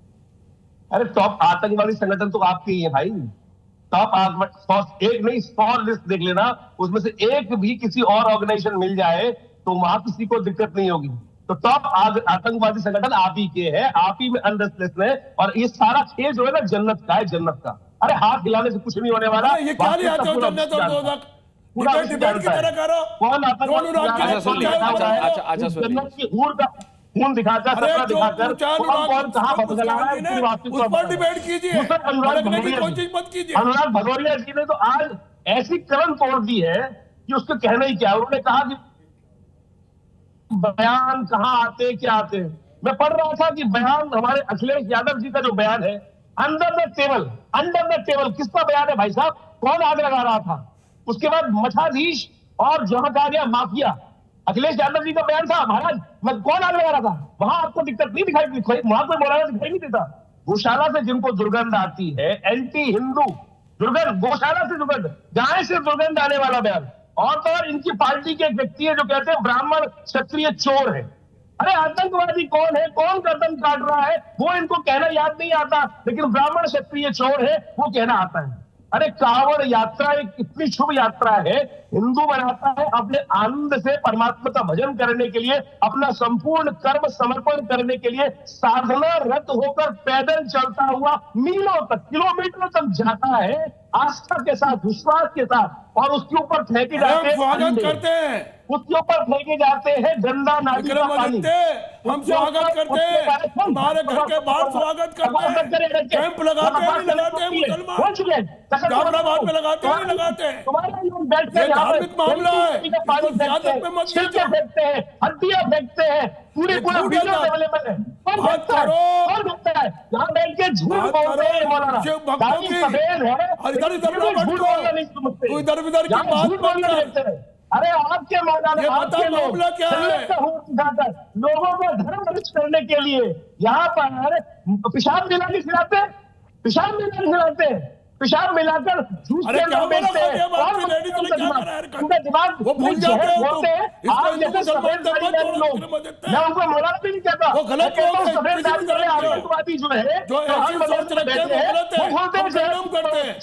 अरे टॉप आतंकवादी संगठन तो आपके ही है भाई। टॉप 100 एक नहीं 100 लिस्ट देख लेना, उसमें से एक भी किसी और ऑर्गेनाइजेशन मिल जाए तो वहां किसी को दिक्कत नहीं होगी। तो टॉप आतंकवादी संगठन आप ही के हैं, आप ही में अनरेस्टलेस है। और ये सारा खेल जो है ना जन्नत का है, जन्नत का। अरे हाथ हिलाने से कुछ नहीं होने वाला। ये क्या ले आते हो जन्नत और दोज़ख? डिबेट की तरह करो। कौन जन्नत की हूर का खून दिखाकर, सपना दिखाकर कौन कहां बदला है, उस पर डिबेट कीजिए, अनुराग भदौरिया जी ने तो आज ऐसी कलम तोड़ दी है कि उसको कहना ही क्या। उन्होंने कहा कि बयान कहां आते क्या आते हैं। मैं पढ़ रहा था कि बयान हमारे अखिलेश यादव जी का जो बयान है, अंडर द टेबल किसका बयान है भाई साहब? कौन आग लगा रहा था? उसके बाद मठाधीश और जहाकारिया माफिया अखिलेश यादव जी का बयान था, महाराज मैं कौन आग लगा रहा था, वहां आपको दिक्कत नहीं दिखाई, वहां कोई बोला दिखाई नहीं देता। गौशाला से जिनको दुर्गंध आती है, एंटी हिंदू दुर्गंध, गौशाला से दुर्गंध, गाय से दुर्गंध आने वाला बयान। और तो और इनकी पार्टी के एक व्यक्ति है जो कहते हैं ब्राह्मण क्षत्रिय चोर है। अरे आतंकवादी कौन है, कौन गर्दन काट रहा है, वो इनको कहना याद नहीं आता, लेकिन ब्राह्मण क्षत्रिय चोर है वो कहना आता है। अरे कांवड़ यात्रा एक इतनी शुभ यात्रा है, हिंदू बनाता है अपने आनंद से परमात्मा का भजन करने के लिए, अपना संपूर्ण कर्म समर्पण करने के लिए साधना रत होकर पैदल चलता हुआ मीलों तक, किलोमीटरों तक जाता है, आस्था के साथ, विश्वास के साथ, और उसके ऊपर फेंके जाते हैं, स्वागत करते हैं, उसके ऊपर फेंके जाते हैं गंदा नाली का पानी। हम स्वागत करते हैं, हमारे घर के बाहर स्वागत करते हैं, कैंप लगाते हैं नहीं लगाते हैं मुसलमान, जाफराबाद में लगाते हैं नहीं लगाते हैं, ये धार्मिक मामला है, सियासत में मत फेंकते हैं, हड्डियां फेंकते हैं, पूरे वीडियो अवेलेबल है, कौन फेंकता है, यहाँ बैठ के झूठ बोलते हैं मौलाना, सफेद है, इधर की बात मत कर। अरे आपके मौलाना, आपके लोग क्या है, लोगों को धर्म भ्रष्ट करने के लिए यहाँ पर पेशाब मिला के खिलाते हैं, पेशाब मिला के खिलाते हैं, पेशाब मिलाकर जूस के अंदर बेचते हैं, उनका दिमाग वो भूल जाते हैं, बोलते हैं आप जैसे सफेद दाढ़ी वाले लोग, मैं उनको मौलाना भी नहीं कहता, वो गलत लोग हैं, सफेद दाढ़ी वाले आतंकवादी जो है, जो ऐसी सोच रखते हैं वो गलत है, हम जन्म करते हैं,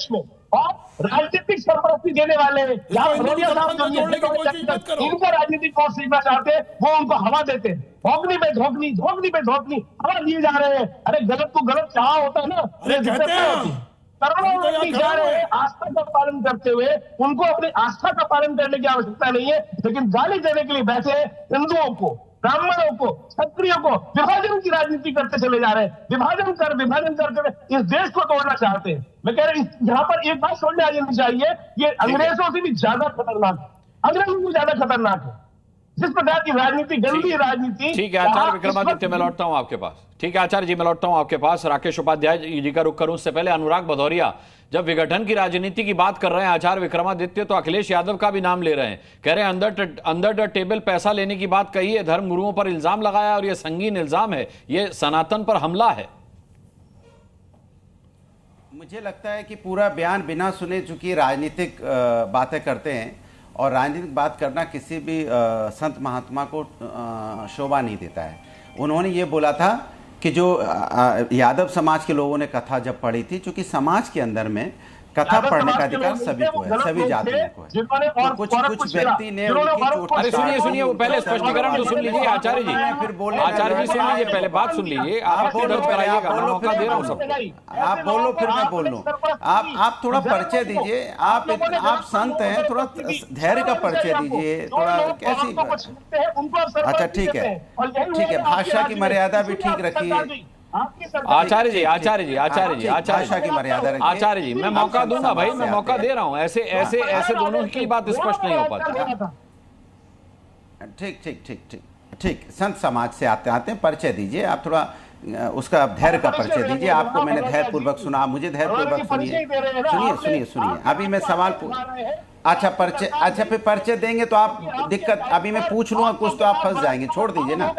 और राजनीतिक सरपरस्ती देने वाले इनको राजनीतिक कोर्स सीखना चाहते हैं, वो उनको हवा देते हैं, धोखनी पे धोखनी, धोखनी पे धोखनी हवा दिए जा रहे हैं। अरे गलत को गलत कहा होता है ना, करोड़ों व्यक्ति जा रहे हैं आस्था का पालन करते हुए, उनको अपनी आस्था का पालन करने की आवश्यकता नहीं है, लेकिन गाली देने के लिए बैठे हैं हिंदुओं को, ब्राह्मणों को, क्षत्रियों को, विभाजन की राजनीति करते चले जा रहे हैं, विभाजन करके इस देश को तोड़ना चाहते हैं। मैं कह रहा हूं यहाँ पर एक बात समझ में आ जानी चाहिए, ये अंग्रेजों से भी ज्यादा खतरनाक है, अंग्रेजों से ज्यादा खतरनाक है, जिस प्रकार की राजनीति, गंदी राजनीति। ठीक है आचार्य विक्रमादित्य, मैं लौटता हूं आपके पास। ठीक है आचार्य जी, मैं लौटता हूं आपके पास। राकेश उपाध्याय जी का रुख करूं उससे पहले अनुराग भदौरिया जब विघटन की राजनीति की बात कर रहे हैं आचार्य विक्रमादित्य, तो अखिलेश यादव का भी नाम ले रहे हैं, कह रहे हैं अंडर द टेबल पैसा लेने की बात कही है, धर्म गुरुओं पर इल्जाम लगाया और यह संगीन इल्जाम है, यह सनातन पर हमला है। मुझे लगता है कि पूरा बयान बिना सुने चुकी राजनीतिक बातें करते हैं, और राजनीतिक बात करना किसी भी संत महात्मा को शोभा नहीं देता है। उन्होंने ये बोला था कि जो यादव समाज के लोगों ने कथा जब पढ़ी थी, चूंकि समाज के अंदर में कथा पढ़ने का अधिकार सभी को है, सभी जातियों को है, तो कुछ व्यक्ति ने अरे सुनिए वो पहले स्पष्टीकरण तो सुन लीजिए आचार्य जी, फिर बोले आचार्य जी सुन लीजिए, पहले बात सुन लीजिए, आप दर्ज कराइएगा, मैं मौका दे रहा हूं सबको, आप बोलो फिर मैं बोल लूं। आप थोड़ा परिचय दीजिए, आप संत हैं, थोड़ा धैर्य का परिचय दीजिए, थोड़ा कैसी। अच्छा ठीक है, भाषा की मर्यादा भी ठीक रखिए आचार्य जी, भाषा की मर्यादा रखिए। आचार्य जी मैं मौका दूंगा भाई, मैं मौका दे रहा हूं, ऐसे दोनों की बात स्पष्ट नहीं हो पाती। ठीक, संत समाज से आते परिचय दीजिए, आप थोड़ा उसका धैर्य का परिचय दीजिए। आपको मैंने धैर्य पूर्वक सुना, मुझे धैर्य पूर्वक सुनिए। अभी मैं सवाल अच्छा फिर परिचय देंगे तो आप दिक्कत, अभी मैं पूछ लूंगा कुछ तो आप फंस जाएंगे, छोड़ दीजिए ना।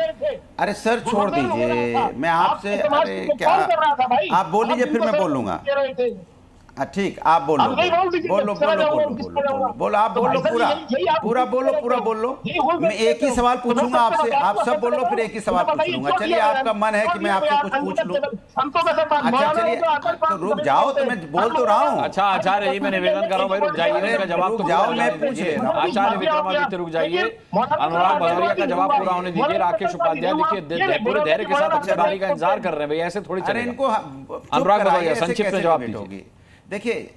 अरे सर छोड़ दीजिए, मैं आपसे, अरे क्या आप बोल लीजिए फिर मैं बोलूंगा। ठीक, आप बोलो आप बोलो, मैं एक ही सवाल पूछूंगा आपसे, आप सब बोलो फिर एक ही सवाल पूछूंगा। चलिए आपका मन है कि मैं आपसे कुछ पूछ लूं, अच्छा चलिए तो रुक जाओ, तो मैं बोल तो रहा हूँ। अच्छा आचार्य जी मैं निवेदन कर रहा हूँ भाई, रुक जाइए, इनका जवाब रुक जाओ, मैं पूछ रहा हूँ। आचार्य विक्रमादित्य रुक जाइए, अनुराग भदौरिया का जवाब पूरा होने दीजिए। राकेश उपाध्याय देखिए पूरे धैर्य के साथ अक्षरधारी का इंतजार कर रहे हैं भाई, ऐसे थोड़ी चलेगा। इनको अनुराग भदौरिया संक्षिप्त में जवाब दीजिए। देखिए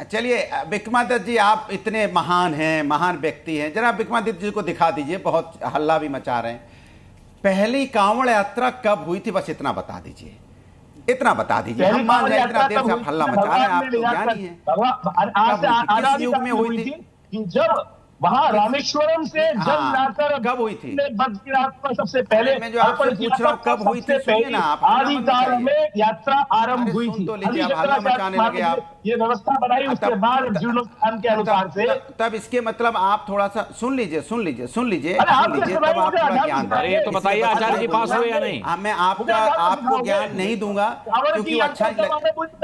चलिए विक्रमादित्य जी, आप इतने महान हैं, महान व्यक्ति हैं, जरा विक्रमादित्य जी को दिखा दीजिए, बहुत हल्ला भी मचा रहे हैं। पहली कांवड़ यात्रा कब हुई थी, बस इतना बता दीजिए, इतना बता दीजिए। हम मान जाए इतना देर से आप हल्ला मचा रहे हैं, आप तो ज्ञानी हैं, किस युग में हुई थी? जब वहां रामेश्वरम से जल लाकर कब हुई थी? बद्रीनाथ पर सबसे पहले मैं जो आपसे पूछ रहा हूँ कब हुई थी, सुनिए ना आप, आदिकाल में यात्रा आरंभ हुई थी। तो लीजिए, आप हल्ला मचाने लगे आप। ये व्यवस्था बनाई उसके बाद जीर्णोत्थान के अनुसार से। तब इसके मतलब आप थोड़ा सा सुन लीजिए तब आप थोड़ा ज्ञान। अरे ये तो बताइए आचार्य जी पास हुए या नहीं? मैं आपको ज्ञान नहीं दूंगा क्योंकि अच्छा नहीं लगता।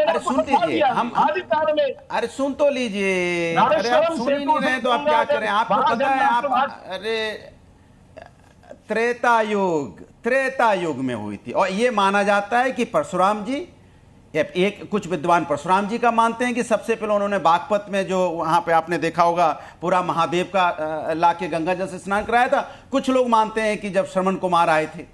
अरे सुन लीजिए, हम आदिकाल में, अरे सुन तो लीजिए, अरे आप सुन ही नहीं रहे तो आप क्या करें? आपको पता है आप, अरे त्रेता युग में हुई थी और ये माना जाता है कि परशुराम जी, एक कुछ विद्वान परशुराम जी का मानते हैं कि सबसे पहले उन्होंने बागपत में जो वहां पे आपने देखा होगा पूरा महादेव का लाके गंगा जल से स्नान कराया था। कुछ लोग मानते हैं कि जब श्रवण कुमार आए थे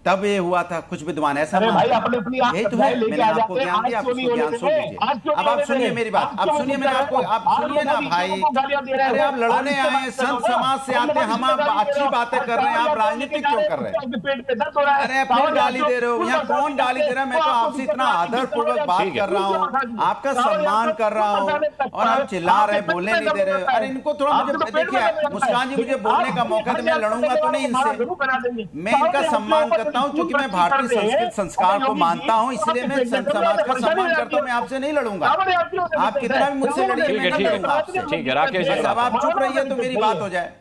तब ये हुआ था, कुछ विद्वान ऐसा भाई यही तो है। मैंने आपको ज्ञान दिया, आप उसको ज्ञान सुन लीजिए। अब आप सुनिए मेरी बात, अब सुनिए, मैंने आपको, आप सुनिए ना भाई। अरे आप लड़ने आए हैं, संत समाज से आते हैं, हम आप अच्छी बातें कर रहे हैं, आप राजनीति क्यों कर रहे हैं? अरे कौन गाली दे रहे हो यहाँ? कौन गाली दे रहा है? मैं तो आपसे इतना आदर पूर्वक बात कर रहा हूँ, आपका सम्मान कर रहा हूँ और आप चिल्ला रहे, बोलने नहीं दे रहे। अरे इनको थोड़ा, मुझे देखिए मुस्कान जी, मुझे बोलने का मौका दे, मैं लड़ूंगा तो नहीं इनसे, मैं इनका सम्मान करता हूं क्योंकि मैं भारतीय संस्कृत संस्कार को मानता हूं, इसलिए मैं संत समाज का सम्मान करता हूं। मैं आपसे नहीं लड़ूंगा, आप कितना भी मुझसे लड़िए, मैं नहीं लड़ूंगा आपसे। ठीक है राकेश जी, अब आप चुप रहिए तो मेरी बात हो जाए।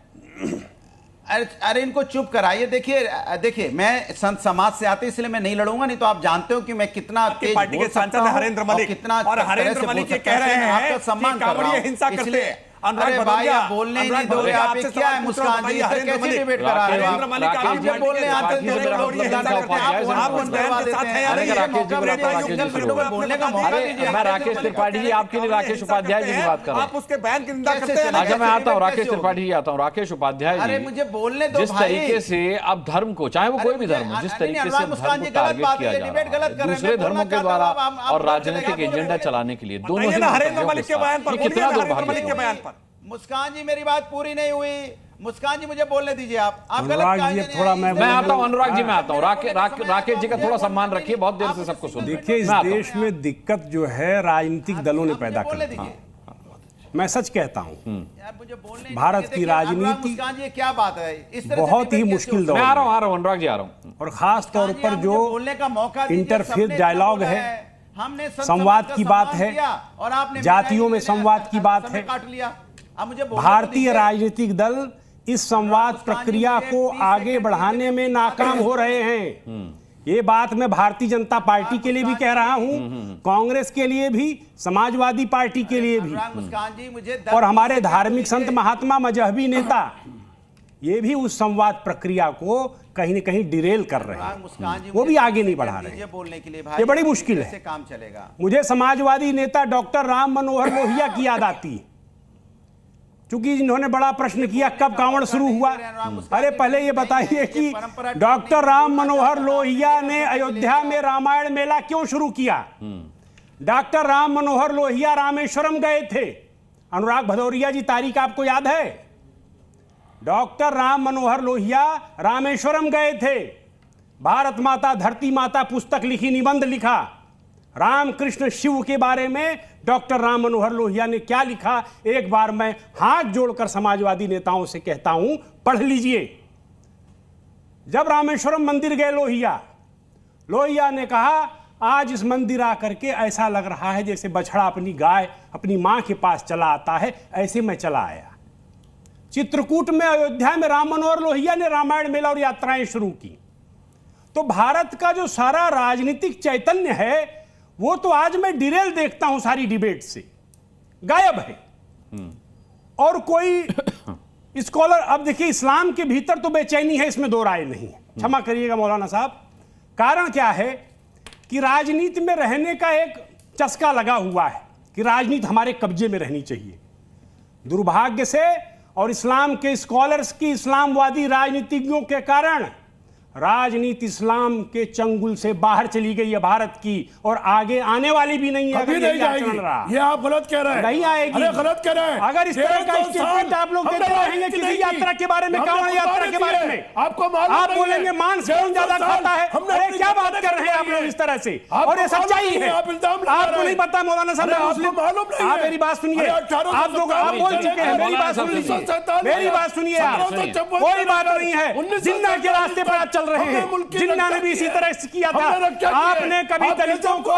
अरे इनको चुप कराइए। देखिए मैं संत समाज से आते इसलिए मैं नहीं लड़ूंगा, नहीं तो आप जानते हो कि मैं कितना तेज पार्टी के सांसद हरेंद्र मलिक, कितना और हरेंद्र मलिक ये कह रहे हैं आपका सम्मान कर रहा हूं, हिंसा करते हैं। अरे भाई आप बोलने ही नहीं दोगे, आप क्या है मुस्कान जी, कैसे डिबेट करा रहे हो आप? आप जब बोलने आते हैं बोलने का मौका दीजिए। मैं राकेश त्रिपाठी जी, आपके लिए राकेश उपाध्याय जी की बात कर रहा हूं, आप उसके बयान की निंदा करते हैं। अच्छा मैं आता हूं राकेश त्रिपाठी जी, आता हूं राकेश उपाध्याय जी। अरे मुझे बोलने दो। जिस तरीके से अब धर्म को, चाहे वो कोई भी धर्म हो, जिस तरीके से धर्म को टारगेट किया जा रहा है दूसरे धर्मों के द्वारा और राजनीतिक एजेंडा चलाने के लिए, दोनों ही नरेंद्र मलिक के बयान पर, कितना दुर्भाग्य है। मुस्कान जी मेरी बात पूरी नहीं हुई, मुस्कान जी मुझे बोलने दीजिए। आप गलत थोड़ा मैं आता हूं अनुराग जी, मैं आता हूं। राकेश जी का थोड़ा सम्मान रखिए, बहुत देर से सबको सुन। देखिए इस देश में दिक्कत जो है राजनीतिक दलों ने पैदा कर दी। मैं सच कहता हूं, भारत की राजनीति क्या बात है, इस तरह बहुत ही मुश्किल दौर। मैं आ रहा हूं अनुराग जी, आ रहा हूं। और खास तौर पर जो इंटरफेथ डायलॉग है, संवाद की बात है, जातियों में संवाद की बात है, भारतीय राजनीतिक दल इस संवाद प्रक्रिया को आगे बढ़ाने में नाकाम हो रहे हैं। ये बात मैं भारतीय जनता पार्टी के लिए भी कह रहा हूं, कांग्रेस के लिए भी, समाजवादी पार्टी के लिए भी, और हमारे धार्मिक संत महात्मा मजहबी नेता ये भी उस संवाद प्रक्रिया को कहीं न कहीं डिरेल कर रहे हैं, वो भी आगे नहीं बढ़ा रहे हैं। ये बड़ी मुश्किल है। काम चलेगा। मुझे समाजवादी नेता डॉक्टर राम मनोहर लोहिया की याद आती है, क्योंकि इन्होंने बड़ा प्रश्न किया कब कांवड़ शुरू हुआ। अरे पहले ये बताइए कि डॉक्टर राम मनोहर लोहिया ने अयोध्या में रामायण मेला क्यों शुरू किया? डॉक्टर राम मनोहर लोहिया रामेश्वरम गए थे। अनुराग भदौरिया जी, तारीख आपको याद है? डॉक्टर राम मनोहर लोहिया रामेश्वरम गए थे, भारत माता धरती माता पुस्तक लिखी, निबंध लिखा। रामकृष्ण शिव के बारे में डॉक्टर राम मनोहर लोहिया ने क्या लिखा, एक बार मैं हाथ जोड़कर समाजवादी नेताओं से कहता हूं, पढ़ लीजिए। जब रामेश्वरम मंदिर गए लोहिया ने कहा, आज इस मंदिर आकर के ऐसा लग रहा है जैसे बछड़ा अपनी गाय अपनी मां के पास चला आता है, ऐसे मैं चला आया। चित्रकूट में, अयोध्या में राम मनोहर लोहिया ने रामायण मेला और यात्राएं शुरू की। तो भारत का जो सारा राजनीतिक चैतन्य है वो तो आज मैं डिरेल देखता हूं सारी डिबेट से, गायब है। और कोई स्कॉलर, अब देखिए इस्लाम के भीतर तो बेचैनी है, इसमें दो राय नहीं है, क्षमा करिएगा मौलाना साहब। कारण क्या है कि राजनीति में रहने का एक चस्का लगा हुआ है कि राजनीति हमारे कब्जे में रहनी चाहिए। दुर्भाग्य से और इस्लाम के स्कॉलर्स की, इस्लामवादी राजनीतिज्ञों के कारण राजनीति इस्लाम के चंगुल से बाहर चली गई है भारत की, और आगे आने वाली भी नहीं है। अगर नहीं जाएगी, ये आप गलत कह रहे हैं। नहीं आएगी। अरे गलत कह रहे हैं। अगर इस तरह का स्टेटमेंट आप लोग देते रहेंगे किसी यात्रा के बारे में, कांवड़ यात्रा के बारे में, आपको आप बोलेंगे मांस कौन ज्यादा खाता है। अरे क्या बात कर रहे हैं आप लोग इस तरह से, और ये सच्चाई है। आपको नहीं पता मौलाना साहब, आप मेरी बात सुनिए। आप लोग आप बोल चुके हैं, मेरी बात सुन लीजिए, मेरी बात सुनिए। आप कोई बात नहीं है, जिन्ना के रास्ते पर आप चल रहे हैं। जिन्ना ने भी इसी तरह से किया था। आपने कभी दलितों को,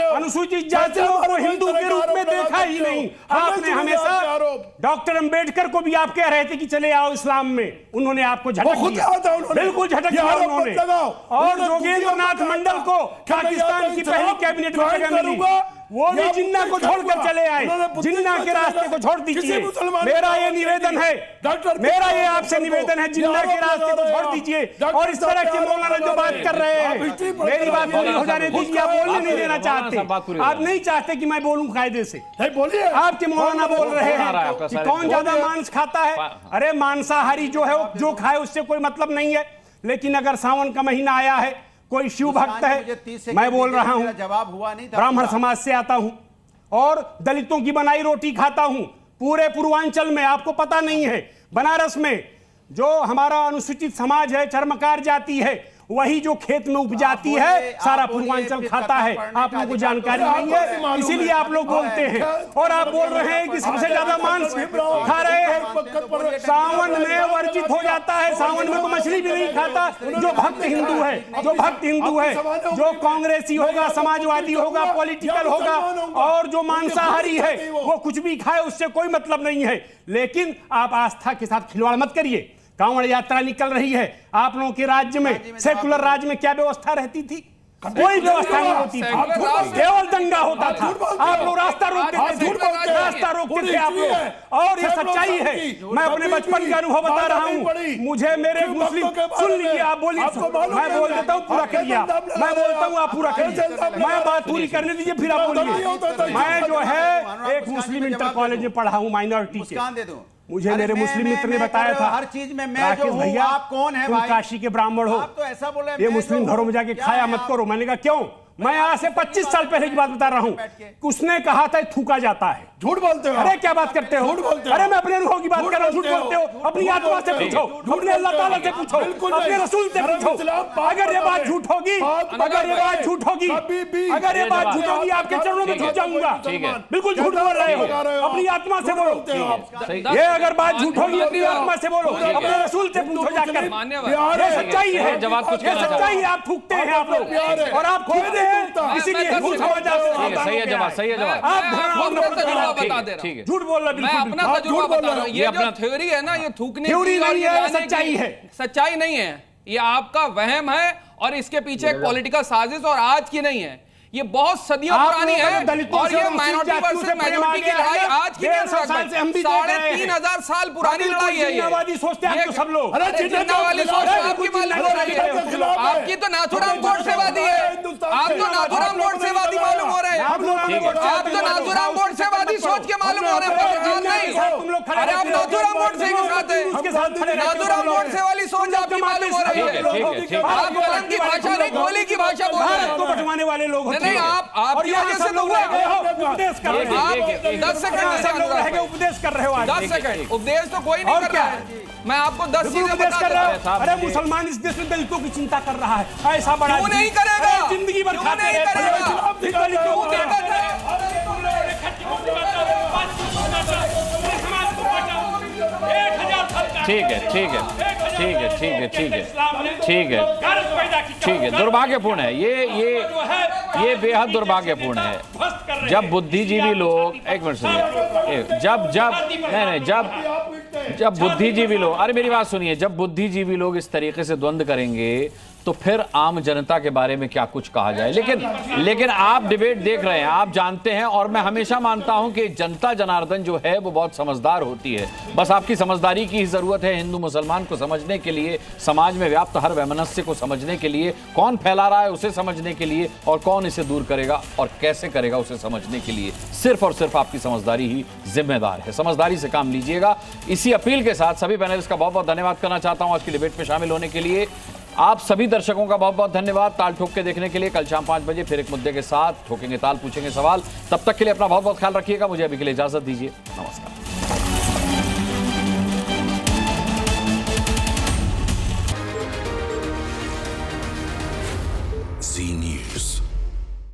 अनुसूचित जातियों को हिंदू के रूप में देखा ही नहीं। आपने हमेशा, डॉक्टर अंबेडकर को भी आप कह रहे थे कि चले आओ इस्लाम में, उन्होंने आपको झटक दिया, बिल्कुल झटक दिया उन्होंने। और जोगेंद्र नाथ मंडल को पाकिस्तान की पहली कैबिनेट में जगह मिली, वो भी जिन्ना को छोड़कर चले आए। जिन्ना के रास्ते को छोड़ दीजिए। मेरा ये निवेदन है, मेरा ये आपसे निवेदन है, जिन्ना के रास्ते को छोड़ दीजिए। और इस तरह के मौलाना जो बात कर रहे हैं, मेरी बात पूरी हो जाने दीजिए। आप बोलने नहीं देना चाहते, आप नहीं चाहते कि मैं बोलूं कायदे से। बोलिए, आपके मौलाना बोल रहे हैं कि कौन ज्यादा मांस खाता है। अरे मांसाहारी जो है जो खाए उससे कोई मतलब नहीं है, लेकिन अगर सावन का महीना आया है, कोई शिव भक्त है, मैं बोल रहा हूं, जवाब हुआ नहीं, ब्राह्मण समाज से आता हूं और दलितों की बनाई रोटी खाता हूं। पूरे पूर्वांचल में, आपको पता नहीं है, बनारस में जो हमारा अनुसूचित समाज है, चर्मकार जाति है, वही जो खेत में उपजाती है सारा पूर्वांचल खाता है। आप लोगों को जानकारी नहीं है, इसीलिए आप लोग बोलते हैं। और आप बोल रहे हैं कि सबसे ज्यादा मांस खा रहे हैं। सावन में वर्जित हो जाता है, सावन में तो मछली भी नहीं खाता। जो भक्त हिंदू है, जो भक्त हिंदू है, जो कांग्रेसी होगा, समाजवादी होगा, पॉलिटिकल होगा, और जो मांसाहारी है, वो कुछ भी खाए, उससे कोई मतलब नहीं है। लेकिन आप आस्था के साथ खिलवाड़ मत करिए। कांवड़ यात्रा निकल रही है, आप लोगों के राज्य में, सेकुलर राज्य में क्या व्यवस्था रहती थी? कोई व्यवस्था नहीं होती थी, केवल दंगा होता था। आप लोग रास्ता रोकते थे, रास्ता रोकते थे आप लोग। और ये सच्चाई है, मैं अपने बचपन का अनुभव बता रहा हूँ। मुझे मेरे मुस्लिम, सुन लीजिए, आप बोलिए, मैं बोल देता हूँ, पूरा करिए आप। मैं बोलता हूँ, आप पूरा करिए, मैं बात पूरी करने दीजिए, फिर आप बोलिए। मैं जो है एक मुस्लिम इंटर कॉलेज में पढ़ा हूँ, माइनॉरिटी के। मुझे मेरे मुस्लिम मित्र ने बताया था, हर चीज में मैं जो हूं, भैया आप कौन है भाई? काशी के ब्राह्मण हो, आप तो ऐसा बोल रहे हैं, ये मुस्लिम घरों में जाके खाया मत करो। मैंने कहा क्यों? मैं आज से 25 साल पहले की बात बता रहा हूँ। उसने कहा था थूका जाता है। झूठ बोलते हो। अरे क्या बात करते हो? अरे मैं अपने अनुभव की बात कर रहा हूँ। झूठ बोलते हो। अपनी आत्मा से पूछो, अपने अल्लाह ताला से पूछो, अपने रसूल से पूछो। अगर ये बात झूठ होगी, अगर ये बात झूठ होगी, अगर ये बात झूठ होगी, आपके चरणों में झुक जाऊंगा। बिल्कुल झूठ बोल रहे हो, अपनी आत्मा से बोलो। ये अगर बात झूठ होगी, अपनी आत्मा से बोलो, अपने रसूल से पूछो जाकर। ये सच्चाई है, ये सच्चाई है। आप थूकते हैं आप लोग, और आप थूकते हैं, इसीलिए हिंदू समाज सही है जवाब, सही है जवाब। आप बता दे रहा हूं, झूठ बोल रहा, मैं अपना तजुर्बा बता रहा हूं। ये जो थ्योरी है ना, ये थूकने थ्योरी नहीं है, सच्चाई है। सच्चाई नहीं है, ये आपका वहम है, और इसके पीछे एक पॉलिटिकल साजिश, और आज की नहीं है, ये बहुत सदियों पुरानी है। और ये माइनॉरिटी वर्सेस मेजॉरिटी की लड़ाई आज की नहीं, 3,500 साल पुरानी लड़ाई है। ये सोचते हैं तो सब लोग, अरे जिन्नावादी सोच आपकी मालूम हो रही है। आपकी तो नाथुराम गोडसेवादी है, आप तो नाथुराम गोडसेवादी मालूम हो रहे हैं। आप तो नाथुराम गोडसेवादी सोच के मालूम हो रहे हैं, नहीं। अरे आप नाथुराम गोडसे के साथ हैं, नाथुराम गोडसे वाली सोच आपकी मालूम हो रही है। आप कलम की भाषा नहीं, गोली की भाषा बोल रहे हैं। को बटवाने वाले लोग नहीं, आपकी वजह से लोग उपदेश कर रहे हैं। 10 सेकंड उपदेश कर रहे हो। 10 सेकंड उपदेश तो कोई नहीं कर रहा है। मैं आपको 10 चीजें बता रहा हूं। अरे मुसलमान इस देश में दलितों की चिंता कर रहा है, ऐसा बड़ा क्यों नहीं करेगा? जिंदगी भर खाते नहीं ठीक है, ठीक है, ठीक है, ठीक है, ठीक है, ठीक है, ठीक है। दुर्भाग्यपूर्ण है ये बेहद दुर्भाग्यपूर्ण है। जब बुद्धिजीवी लोग, एक मिनट सुनिए, जब बुद्धिजीवी लोग, अरे मेरी बात सुनिए, जब बुद्धिजीवी लोग इस तरीके से द्वंद्व करेंगे तो फिर आम जनता के बारे में क्या कुछ कहा जाए। लेकिन आप डिबेट देख रहे हैं, आप जानते हैं, और मैं हमेशा मानता हूं कि जनता जनार्दन जो है वो बहुत समझदार होती है। बस आपकी समझदारी की ही जरूरत है हिंदू मुसलमान को समझने के लिए, समाज में व्याप्त हर वैमनस्य को समझने के लिए, कौन फैला रहा है उसे समझने के लिए, और कौन इसे दूर करेगा और कैसे करेगा उसे समझने के लिए। सिर्फ और सिर्फ आपकी समझदारी ही जिम्मेदार है। समझदारी से काम लीजिएगा। इसी अपील के साथ सभी पैनलिस्ट का बहुत बहुत धन्यवाद करना चाहता हूं आज की डिबेट में शामिल होने के लिए। आप सभी दर्शकों का बहुत बहुत धन्यवाद ताल ठोक के देखने के लिए। कल शाम 5 बजे फिर एक मुद्दे के साथ ठोकेंगे ताल, पूछेंगे सवाल। तब तक के लिए अपना बहुत बहुत ख्याल रखिएगा। मुझे अभी के लिए इजाजत दीजिए। नमस्कार।